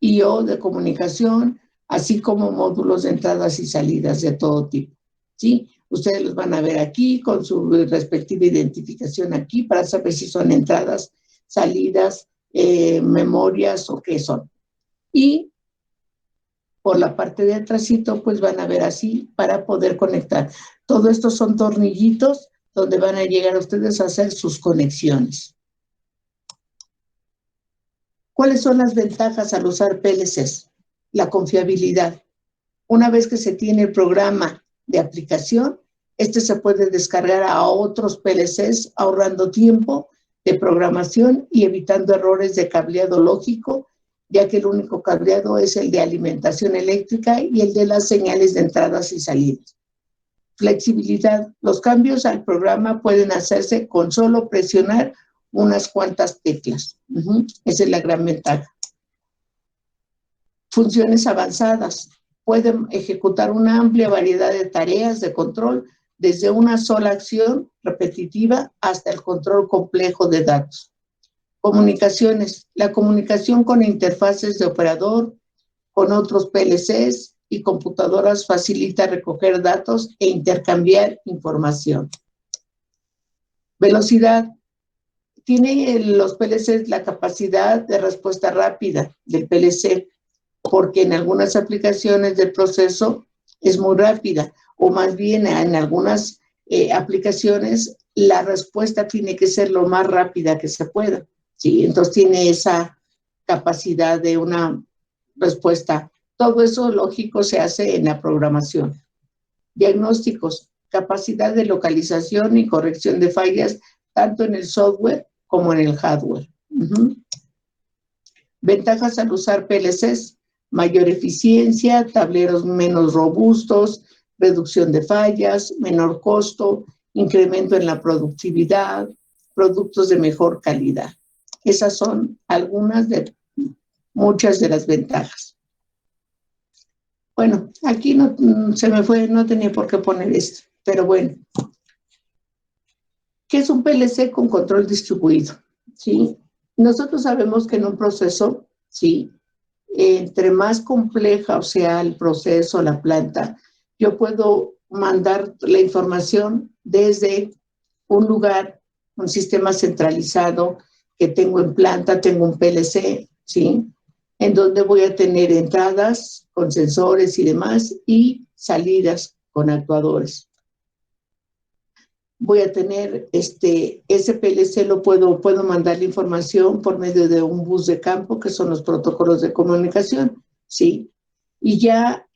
I/O de comunicación, así como módulos de entradas y salidas de todo tipo, ¿sí? Ustedes los van a ver aquí con su respectiva identificación aquí para saber si son entradas, salidas, memorias o qué son. Y por la parte de atrásito, pues van a ver así para poder conectar. Todo esto son tornillitos donde van a llegar ustedes a hacer sus conexiones. ¿Cuáles son las ventajas al usar PLCs? La confiabilidad. Una vez que se tiene el programa de aplicación, este se puede descargar a otros PLCs, ahorrando tiempo de programación y evitando errores de cableado lógico, ya que el único cableado es el de alimentación eléctrica y el de las señales de entradas y salidas. Flexibilidad. Los cambios al programa pueden hacerse con solo presionar unas cuantas teclas. Esa es la gran ventaja. Funciones avanzadas. Pueden ejecutar una amplia variedad de tareas de control, desde una sola acción repetitiva hasta el control complejo de datos. Comunicaciones. La comunicación con interfaces de operador, con otros PLCs y computadoras facilita recoger datos e intercambiar información. Velocidad. Tiene los PLCs la capacidad de respuesta rápida del PLC, porque en algunas aplicaciones del proceso es muy rápida, o más bien en algunas aplicaciones la respuesta tiene que ser lo más rápida que se pueda, ¿sí? Entonces tiene esa capacidad de una respuesta. Todo eso lógico se hace en la programación. Diagnósticos, capacidad de localización y corrección de fallas, tanto en el software como en el hardware. Ventajas al usar PLCs: mayor eficiencia, tableros menos robustos, reducción de fallas, menor costo, incremento en la productividad, productos de mejor calidad. Esas son algunas de muchas de las ventajas. Bueno, aquí no se me fue, no tenía por qué poner esto, pero bueno. ¿Qué es un PLC con control distribuido? ¿Sí? Nosotros sabemos que en un proceso, ¿sí?, entre más compleja o sea el proceso, la planta, yo puedo mandar la información desde un lugar, un sistema centralizado que tengo en planta, tengo un PLC, ¿sí?, en donde voy a tener entradas con sensores y demás y salidas con actuadores. Voy a tener ese PLC, puedo mandar la información por medio de un bus de campo, que son los protocolos de comunicación, ¿sí? Y ya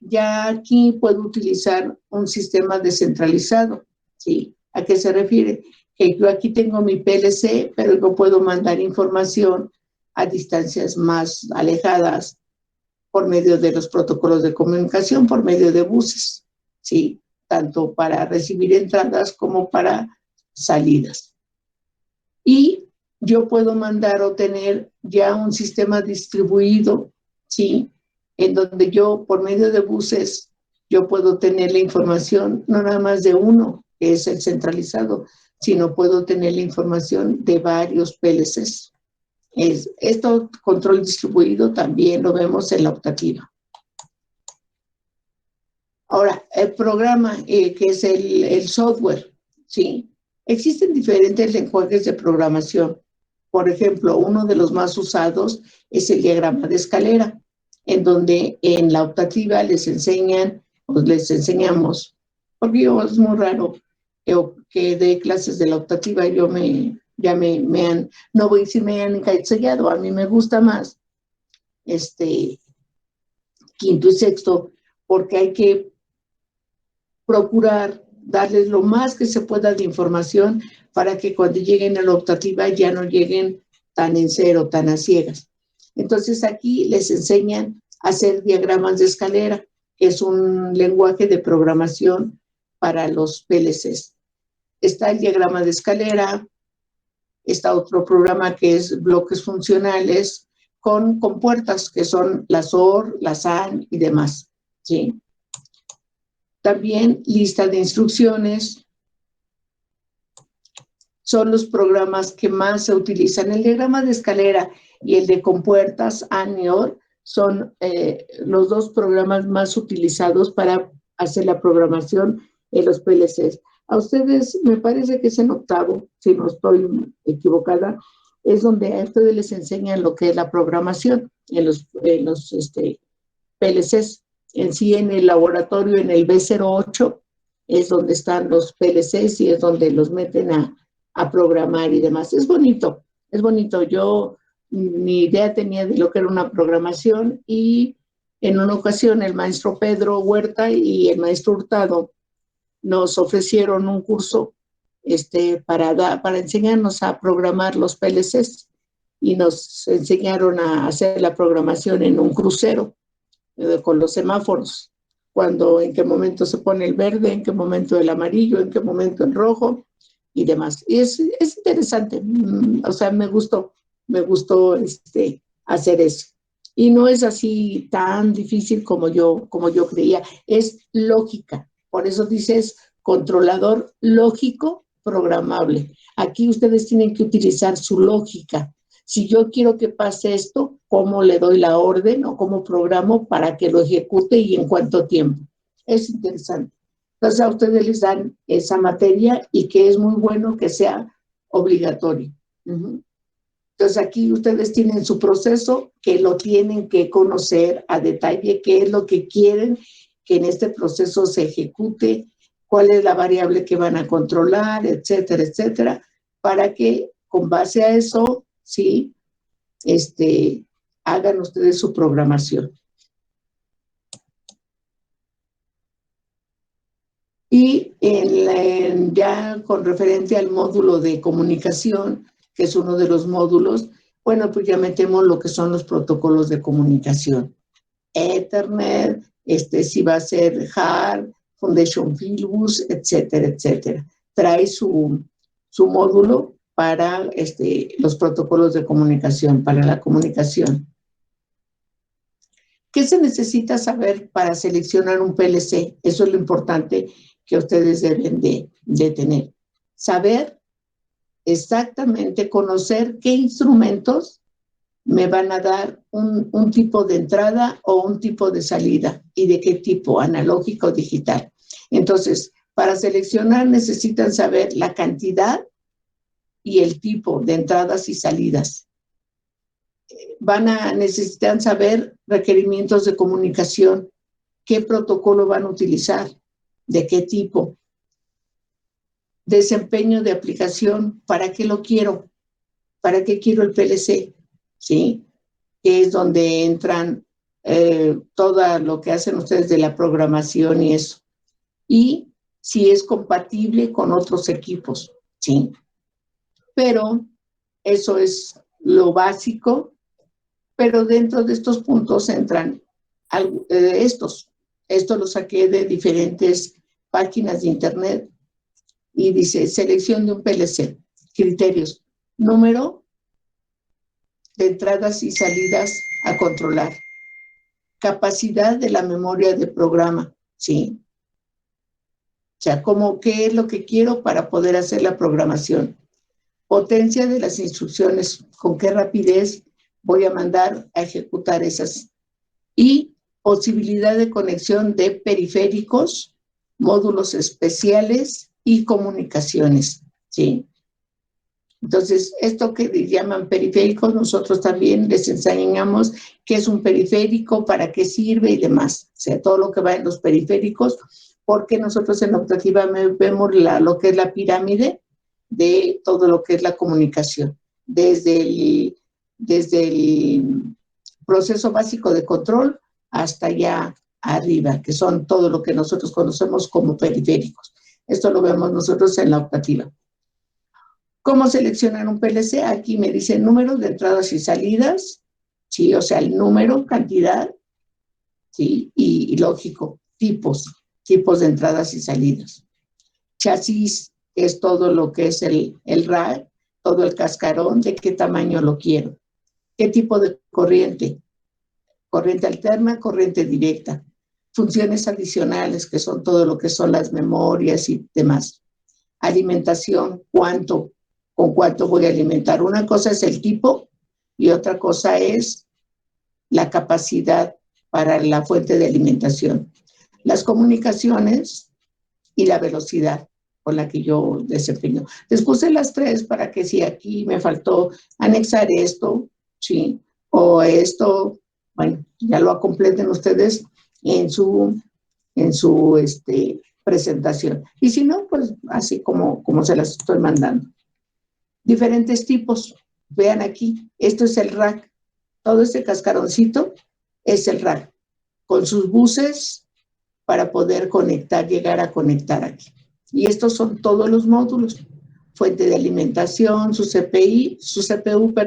aquí puedo utilizar un sistema descentralizado, ¿sí? ¿A qué se refiere? Que yo aquí tengo mi PLC, pero yo puedo mandar información a distancias más alejadas por medio de los protocolos de comunicación, por medio de buses, ¿sí? Tanto para recibir entradas como para salidas. Y yo puedo mandar o tener ya un sistema distribuido, ¿sí? En donde yo, por medio de buses, yo puedo tener la información, no nada más de uno, que es el centralizado, sino puedo tener la información de varios PLCs. Esto, control distribuido, también lo vemos en la optativa. Ahora, el programa, que es el software, ¿sí? Existen diferentes lenguajes de programación. Por ejemplo, uno de los más usados es el diagrama de escalera, en donde en la optativa les enseñamos, porque es muy raro que dé clases de la optativa, no voy a decir me han encasillado, a mí me gusta más quinto y sexto, porque hay que procurar darles lo más que se pueda de información para que cuando lleguen a la optativa ya no lleguen tan en cero, tan a ciegas. Entonces aquí les enseñan a hacer diagramas de escalera, que es un lenguaje de programación para los PLCs. Está el diagrama de escalera, está otro programa que es bloques funcionales con puertas, que son las OR, las AND y demás, ¿sí? También lista de instrucciones. Son los programas que más se utilizan. El diagrama de escalera y el de compuertas, AND y OR, son los dos programas más utilizados para hacer la programación en los PLCs. A ustedes, me parece que es en octavo, si no estoy equivocada, es donde a ustedes les enseñan lo que es la programación en los PLCs. En sí, en el laboratorio, en el B08, es donde están los PLCs y es donde los meten a programar y demás. Es bonito, es bonito. Yo ni idea tenía de lo que era una programación y en una ocasión el maestro Pedro Huerta y el maestro Hurtado nos ofrecieron un curso para enseñarnos a programar los PLCs y nos enseñaron a hacer la programación en un crucero con los semáforos, en qué momento se pone el verde, en qué momento el amarillo, en qué momento el rojo y demás. Y es interesante, o sea, me gustó hacer eso. Y no es así tan difícil como yo creía, es lógica. Por eso dices controlador lógico programable. Aquí ustedes tienen que utilizar su lógica. Si yo quiero que pase esto, ¿cómo le doy la orden o cómo programo para que lo ejecute y en cuánto tiempo? Es interesante. Entonces a ustedes les dan esa materia y que es muy bueno que sea obligatorio. Entonces aquí ustedes tienen su proceso que lo tienen que conocer a detalle, qué es lo que quieren que en este proceso se ejecute, cuál es la variable que van a controlar, etcétera, etcétera, para que con base a eso, sí, hagan ustedes su programación. Y ya con referente al módulo de comunicación, que es uno de los módulos, bueno, pues ya metemos lo que son los protocolos de comunicación. Ethernet, si va a ser HART, Foundation Fieldbus, etcétera, etcétera. Trae su módulo para los protocolos de comunicación, para la comunicación. ¿Qué se necesita saber para seleccionar un PLC? Eso es lo importante que ustedes deben de tener. Saber exactamente, conocer qué instrumentos me van a dar un tipo de entrada o un tipo de salida y de qué tipo, analógico o digital. Entonces, para seleccionar necesitan saber la cantidad y el tipo de entradas y salidas. necesitan saber requerimientos de comunicación, qué protocolo van a utilizar, de qué tipo, desempeño de aplicación, ¿para qué lo quiero? ¿Para qué quiero el PLC? ¿Sí? Que es donde entran todo lo que hacen ustedes de la programación y eso. Y si es compatible con otros equipos, ¿sí? Pero eso es lo básico, pero dentro de estos puntos entran estos. Esto lo saqué de diferentes páginas de internet y dice selección de un PLC, criterios, número de entradas y salidas a controlar, capacidad de la memoria de programa, ¿sí? O sea, qué es lo que quiero para poder hacer la programación. Potencia de las instrucciones, con qué rapidez voy a mandar a ejecutar esas. Y posibilidad de conexión de periféricos, módulos especiales y comunicaciones, ¿sí? Entonces, esto que llaman periféricos, nosotros también les enseñamos qué es un periférico, para qué sirve y demás. O sea, todo lo que va en los periféricos, porque nosotros en optativa vemos lo que es la pirámide de todo lo que es la comunicación, desde el proceso básico de control hasta allá arriba, que son todo lo que nosotros conocemos como periféricos. Esto lo vemos nosotros en la optativa. ¿Cómo seleccionar un PLC? Aquí me dice números de entradas y salidas, ¿sí? O sea, el número, cantidad, ¿sí? Y lógico, tipos de entradas y salidas. Chasis es todo lo que es el rack, todo el cascarón, de qué tamaño lo quiero. ¿Qué tipo de corriente? Corriente alterna, corriente directa. Funciones adicionales, que son todo lo que son las memorias y demás. Alimentación, con cuánto voy a alimentar. Una cosa es el tipo y otra cosa es la capacidad para la fuente de alimentación. Las comunicaciones y la velocidad con la que yo desempeño. Les puse las tres para que si aquí me faltó anexar esto, ¿sí? O esto, bueno, ya lo completen ustedes en su presentación. Y si no, pues así como se las estoy mandando. Diferentes tipos. Vean aquí, esto es el rack. Todo este cascaroncito es el rack, con sus buses para poder llegar a conectar aquí. Y estos son todos los módulos. Fuente de alimentación, su CPU,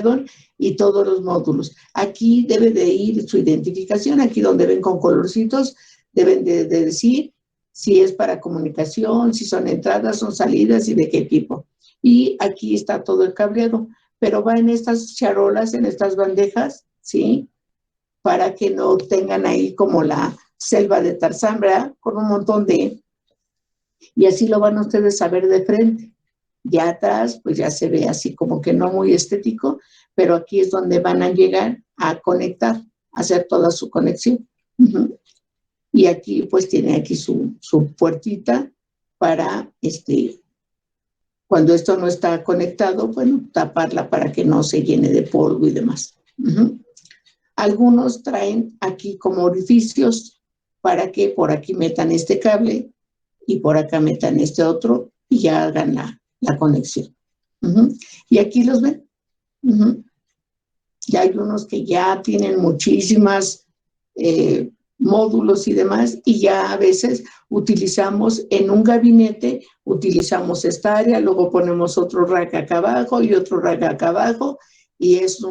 y todos los módulos. Aquí debe de ir su identificación, aquí donde ven con colorcitos, deben de decir si es para comunicación, si son entradas, son salidas y de qué tipo. Y aquí está todo el cableado, pero va en estas charolas, en estas bandejas, ¿sí? Para que no tengan ahí como la selva de Tarzán, ¿verdad? Con un montón y así lo van ustedes a ver de frente. Ya atrás, pues ya se ve así como que no muy estético, pero aquí es donde van a llegar a conectar, a hacer toda su conexión. Y aquí, pues tiene aquí su puertita para, cuando esto no está conectado, bueno, taparla para que no se llene de polvo y demás. Algunos traen aquí como orificios para que por aquí metan este cable y por acá metan este otro y ya hagan la conexión. Y aquí los ven. Ya hay unos que ya tienen muchísimas módulos y demás, y ya a veces utilizamos en un gabinete, utilizamos esta área, luego ponemos otro rack acá abajo y otro rack acá abajo, y es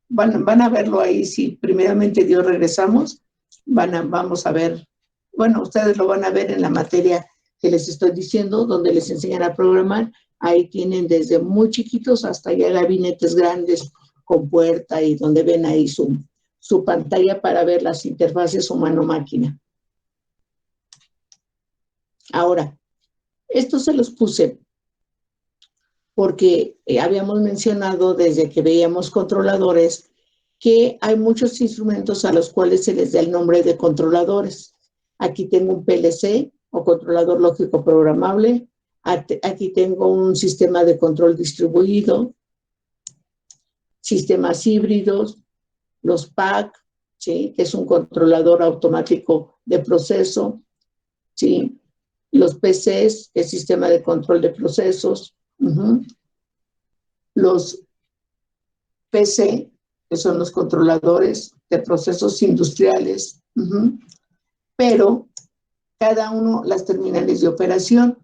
van a verlo ahí, si primeramente Dios regresamos, vamos a ver, bueno, ustedes lo van a ver en la materia que les estoy diciendo, donde les enseñan a programar. Ahí tienen desde muy chiquitos hasta ya gabinetes grandes con puerta y donde ven ahí su pantalla para ver las interfaces humano-máquina. Ahora, esto se los puse porque habíamos mencionado desde que veíamos controladores que hay muchos instrumentos a los cuales se les da el nombre de controladores. Aquí tengo un PLC o controlador lógico programable. Aquí tengo un sistema de control distribuido. sistemas híbridos, los PAC, ¿sí? Que es un controlador automático de proceso, ¿sí? Los PCs, que es sistema de control de procesos, los PC, que son los controladores de procesos industriales, pero cada uno las terminales de operación.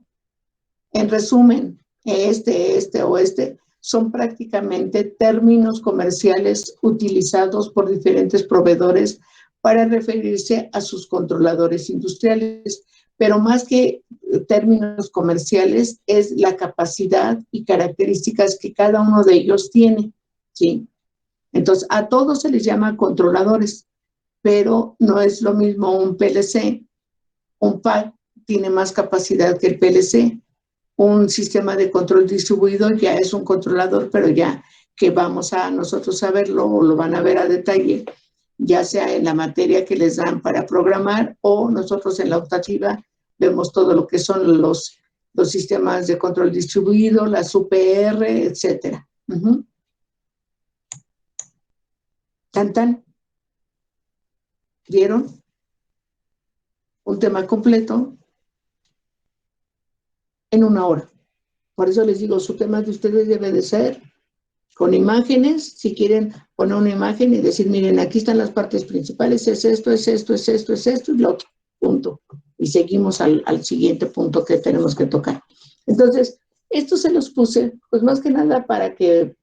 En resumen, este son prácticamente términos comerciales utilizados por diferentes proveedores para referirse a sus controladores industriales, pero más que términos comerciales es la capacidad y características que cada uno de ellos tiene, ¿sí? Entonces, a todos se les llama controladores, pero no es lo mismo un PLC. Un PAC tiene más capacidad que el PLC. Un sistema de control distribuido ya es un controlador, pero ya que vamos a nosotros a verlo o lo van a ver a detalle, ya sea en la materia que les dan para programar o nosotros en la optativa vemos todo lo que son los sistemas de control distribuido, las UPR, etcétera. ¿Tan? ¿Vieron? Un tema completo en 1 hora. Por eso les digo, su tema de ustedes debe de ser con imágenes. Si quieren poner una imagen y decir, miren, aquí están las partes principales, es esto, es esto, es esto, es esto y lo otro, punto. Y seguimos al siguiente punto que tenemos que tocar. Entonces, esto se los puse, pues más que nada para que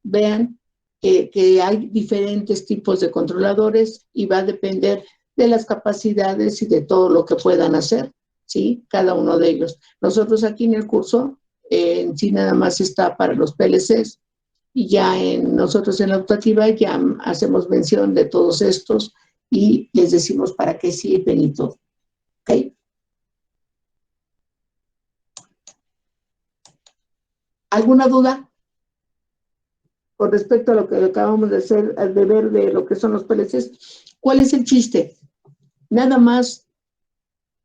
vean que hay diferentes tipos de controladores y va a depender de las capacidades y de todo lo que puedan hacer, ¿sí? Cada uno de ellos. Nosotros aquí en el curso, en sí nada más está para los PLCs, y ya nosotros en la optativa ya hacemos mención de todos estos y les decimos para qué sirven y todo. ¿Ok? ¿Alguna duda con respecto a lo que acabamos de hacer, al deber de lo que son los PLCs? ¿Cuál es el chiste? Nada más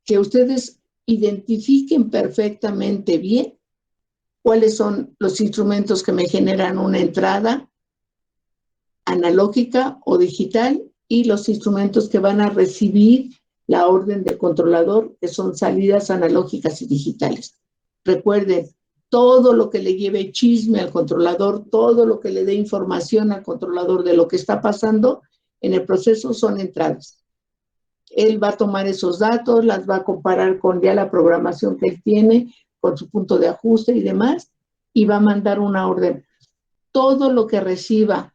que ustedes identifiquen perfectamente bien cuáles son los instrumentos que me generan una entrada analógica o digital y los instrumentos que van a recibir la orden del controlador, que son salidas analógicas y digitales. Recuerden, todo lo que le lleve chisme al controlador, todo lo que le dé información al controlador de lo que está pasando en el proceso son entradas. Él va a tomar esos datos, las va a comparar con ya la programación que él tiene, con su punto de ajuste y demás, y va a mandar una orden. Todo lo que reciba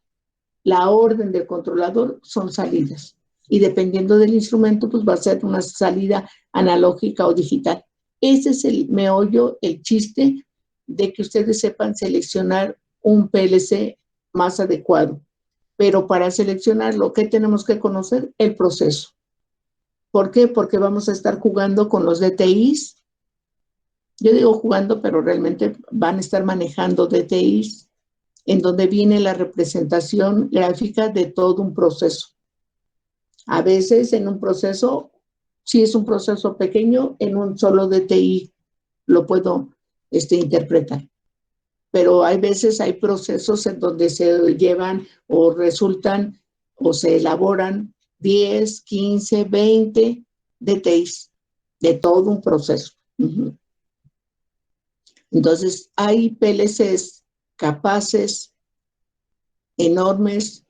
la orden del controlador son salidas. Y dependiendo del instrumento, pues va a ser una salida analógica o digital. Ese es el meollo, el chiste de que ustedes sepan seleccionar un PLC más adecuado. Pero para seleccionarlo, ¿qué tenemos que conocer? El proceso. ¿Por qué? Porque vamos a estar jugando con los DTIs. Yo digo jugando, pero realmente van a estar manejando DTIs, en donde viene la representación gráfica de todo un proceso. A veces en un proceso, si es un proceso pequeño, en un solo DTI lo puedo interpretar. Pero hay veces, hay procesos en donde se llevan o resultan o se elaboran 10, 15, 20 DTIs de todo un proceso. Entonces, hay PLCs capaces, enormes,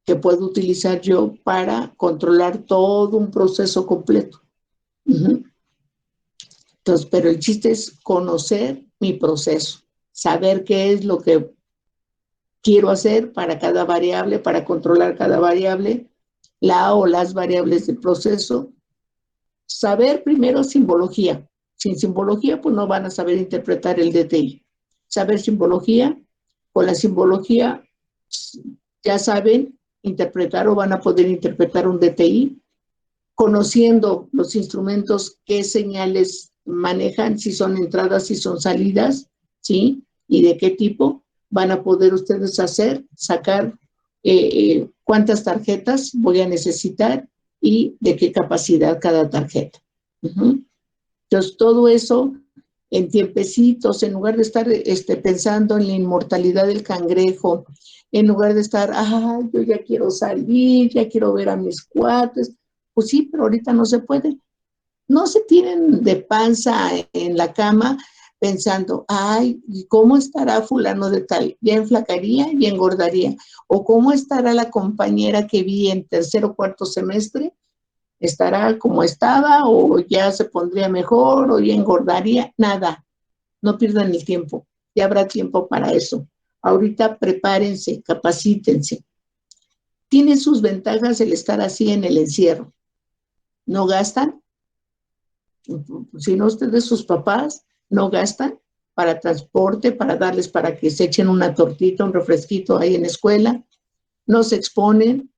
que puedo utilizar yo para controlar todo un proceso completo. Entonces, pero el chiste es conocer mi proceso, saber qué es lo que quiero hacer para cada variable, para controlar cada variable, la o las variables del proceso. Saber primero simbología. Sin simbología, pues no van a saber interpretar el DTI. Saber simbología, con la simbología ya saben interpretar o van a poder interpretar un DTI, conociendo los instrumentos, qué señales manejan, si son entradas, si son salidas, ¿sí? Y de qué tipo van a poder ustedes sacar cuántas tarjetas voy a necesitar y de qué capacidad cada tarjeta. Entonces, todo eso en tiempecitos, en lugar de estar pensando en la inmortalidad del cangrejo, en lugar de estar, yo ya quiero salir, ya quiero ver a mis cuates. Pues sí, pero ahorita no se puede. No se tiren de panza en la cama pensando, ¿y cómo estará fulano de tal? ¿Ya enflacaría y engordaría? ¿O cómo estará la compañera que vi en tercer o cuarto semestre? ¿Estará como estaba o ya se pondría mejor o ya engordaría? Nada, no pierdan el tiempo, ya habrá tiempo para eso. Ahorita prepárense, capacítense. Tiene sus ventajas el estar así en el encierro. No gastan, si no ustedes, sus papás, no gastan para transporte, para darles para que se echen una tortita, un refresquito ahí en la escuela, no se exponen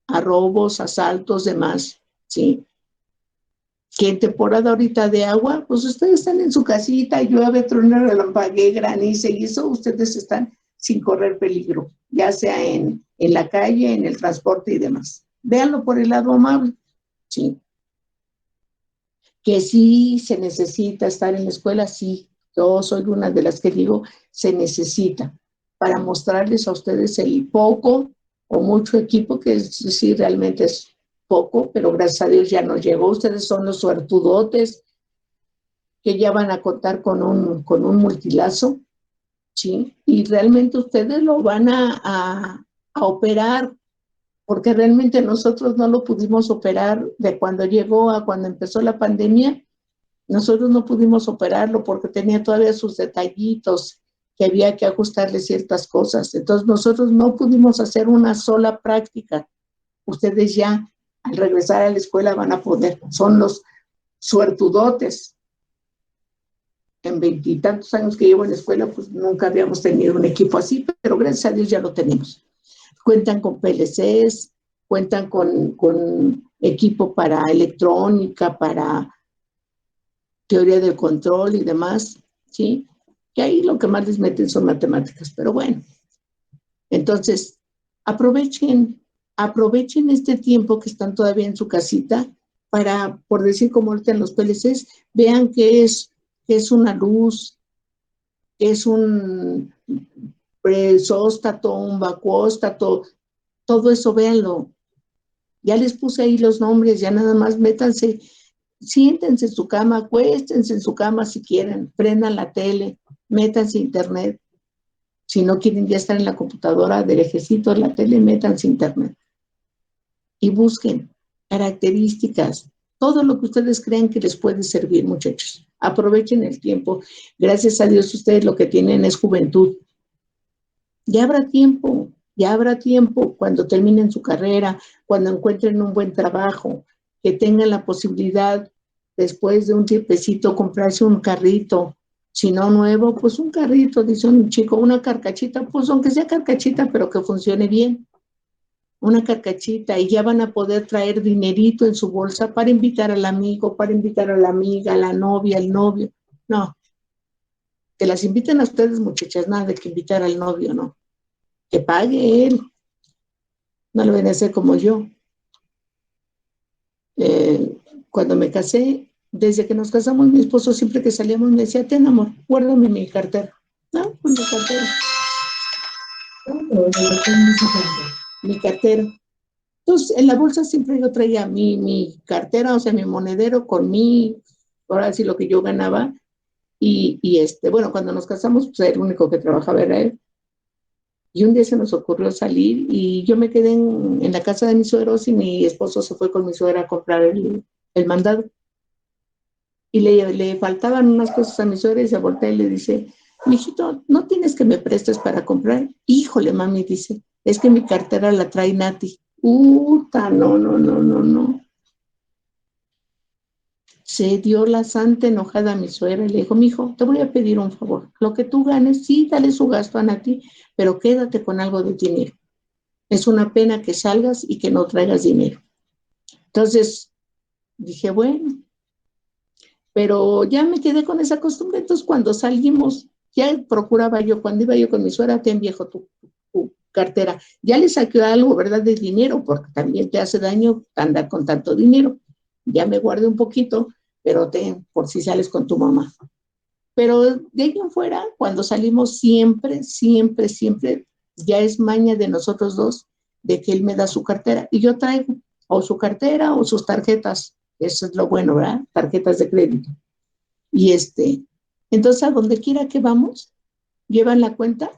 a robos, asaltos, demás, ¿sí? Que en temporada ahorita de agua, pues ustedes están en su casita, llueve, truena, relampaguee, granice, y eso ustedes están sin correr peligro, ya sea en la calle, en el transporte y demás. Véanlo por el lado amable, ¿sí? Que sí se necesita estar en la escuela, sí. Yo soy una de las que digo, se necesita para mostrarles a ustedes el poco o mucho equipo, que sí realmente es poco, pero gracias a Dios ya nos llegó. Ustedes son los suertudotes que ya van a contar con un multilazo, ¿sí? Y realmente ustedes lo van a operar, porque realmente nosotros no lo pudimos operar de cuando llegó a cuando empezó la pandemia. Nosotros no pudimos operarlo porque tenía todavía sus detallitos, que había que ajustarle ciertas cosas. Entonces nosotros no pudimos hacer una sola práctica. Ustedes ya al regresar a la escuela van a poder. Son los suertudotes. En 20 y tantos años que llevo en la escuela, pues nunca habíamos tenido un equipo así, pero gracias a Dios ya lo tenemos. Cuentan con PLCs, cuentan con equipo para electrónica, para teoría del control y demás, ¿sí? Que ahí lo que más les meten son matemáticas, pero bueno. Entonces, aprovechen este tiempo que están todavía en su casita para, por decir como ahorita en los PLCs, vean qué es una luz, qué es un presóstato, un vacuóstato, todo eso véanlo. Ya les puse ahí los nombres, ya nada más métanse, siéntense en su cama, acuéstense en su cama si quieren, prendan la tele, métanse a internet. Si no quieren ya estar en la computadora, del ejército de la tele, métanse a internet. Y busquen características, todo lo que ustedes crean que les puede servir, muchachos. Aprovechen el tiempo. Gracias a Dios ustedes lo que tienen es juventud. Ya habrá tiempo cuando terminen su carrera, cuando encuentren un buen trabajo, que tengan la posibilidad después de un tiempecito comprarse un carrito, si no nuevo, pues un carrito, dice un chico, una carcachita, pues aunque sea carcachita, pero que funcione bien, una carcachita, y ya van a poder traer dinerito en su bolsa para invitar al amigo, para invitar a la amiga, a la novia, al novio. No, que las inviten a ustedes, muchachas, nada de que invitar al novio, no, que pague él. No lo ven a hacer como yo. Cuando me casé, desde que nos casamos, mi esposo siempre que salíamos me decía, ten amor, guárdame mi cartera. No, pues mi cartera. Mi cartera. Entonces, en la bolsa siempre yo traía mi cartera, o sea, mi monedero con ahora sí lo que yo ganaba. Y bueno, cuando nos casamos, pues el único que trabajaba era él. Y un día se nos ocurrió salir y yo me quedé en la casa de mis suegros y mi esposo se fue con mi suegra a comprar el mandado. Y le faltaban unas cosas a mi suegra y se voltea y le dice, mijito, ¿no tienes que me prestes para comprar? Híjole, mami, dice, es que mi cartera la trae Nati. No. Se dio la santa enojada a mi suegra y le dijo, mijo, te voy a pedir un favor. Lo que tú ganes, sí, dale su gasto a Nati, pero quédate con algo de dinero. Es una pena que salgas y que no traigas dinero. Entonces, dije, bueno, pero ya me quedé con esa costumbre. Entonces, cuando salimos, ya procuraba yo, cuando iba yo con mi suegra, ten viejo tu cartera. Ya le saqué algo, ¿verdad?, de dinero, porque también te hace daño andar con tanto dinero. Ya me guardé un poquito, pero ten, por si sales con tu mamá. Pero de ahí en fuera, cuando salimos siempre, siempre, siempre, ya es maña de nosotros dos, de que él me da su cartera y yo traigo o su cartera o sus tarjetas. Eso es lo bueno, ¿verdad? Tarjetas de crédito. Y entonces a donde quiera que vamos, llevan la cuenta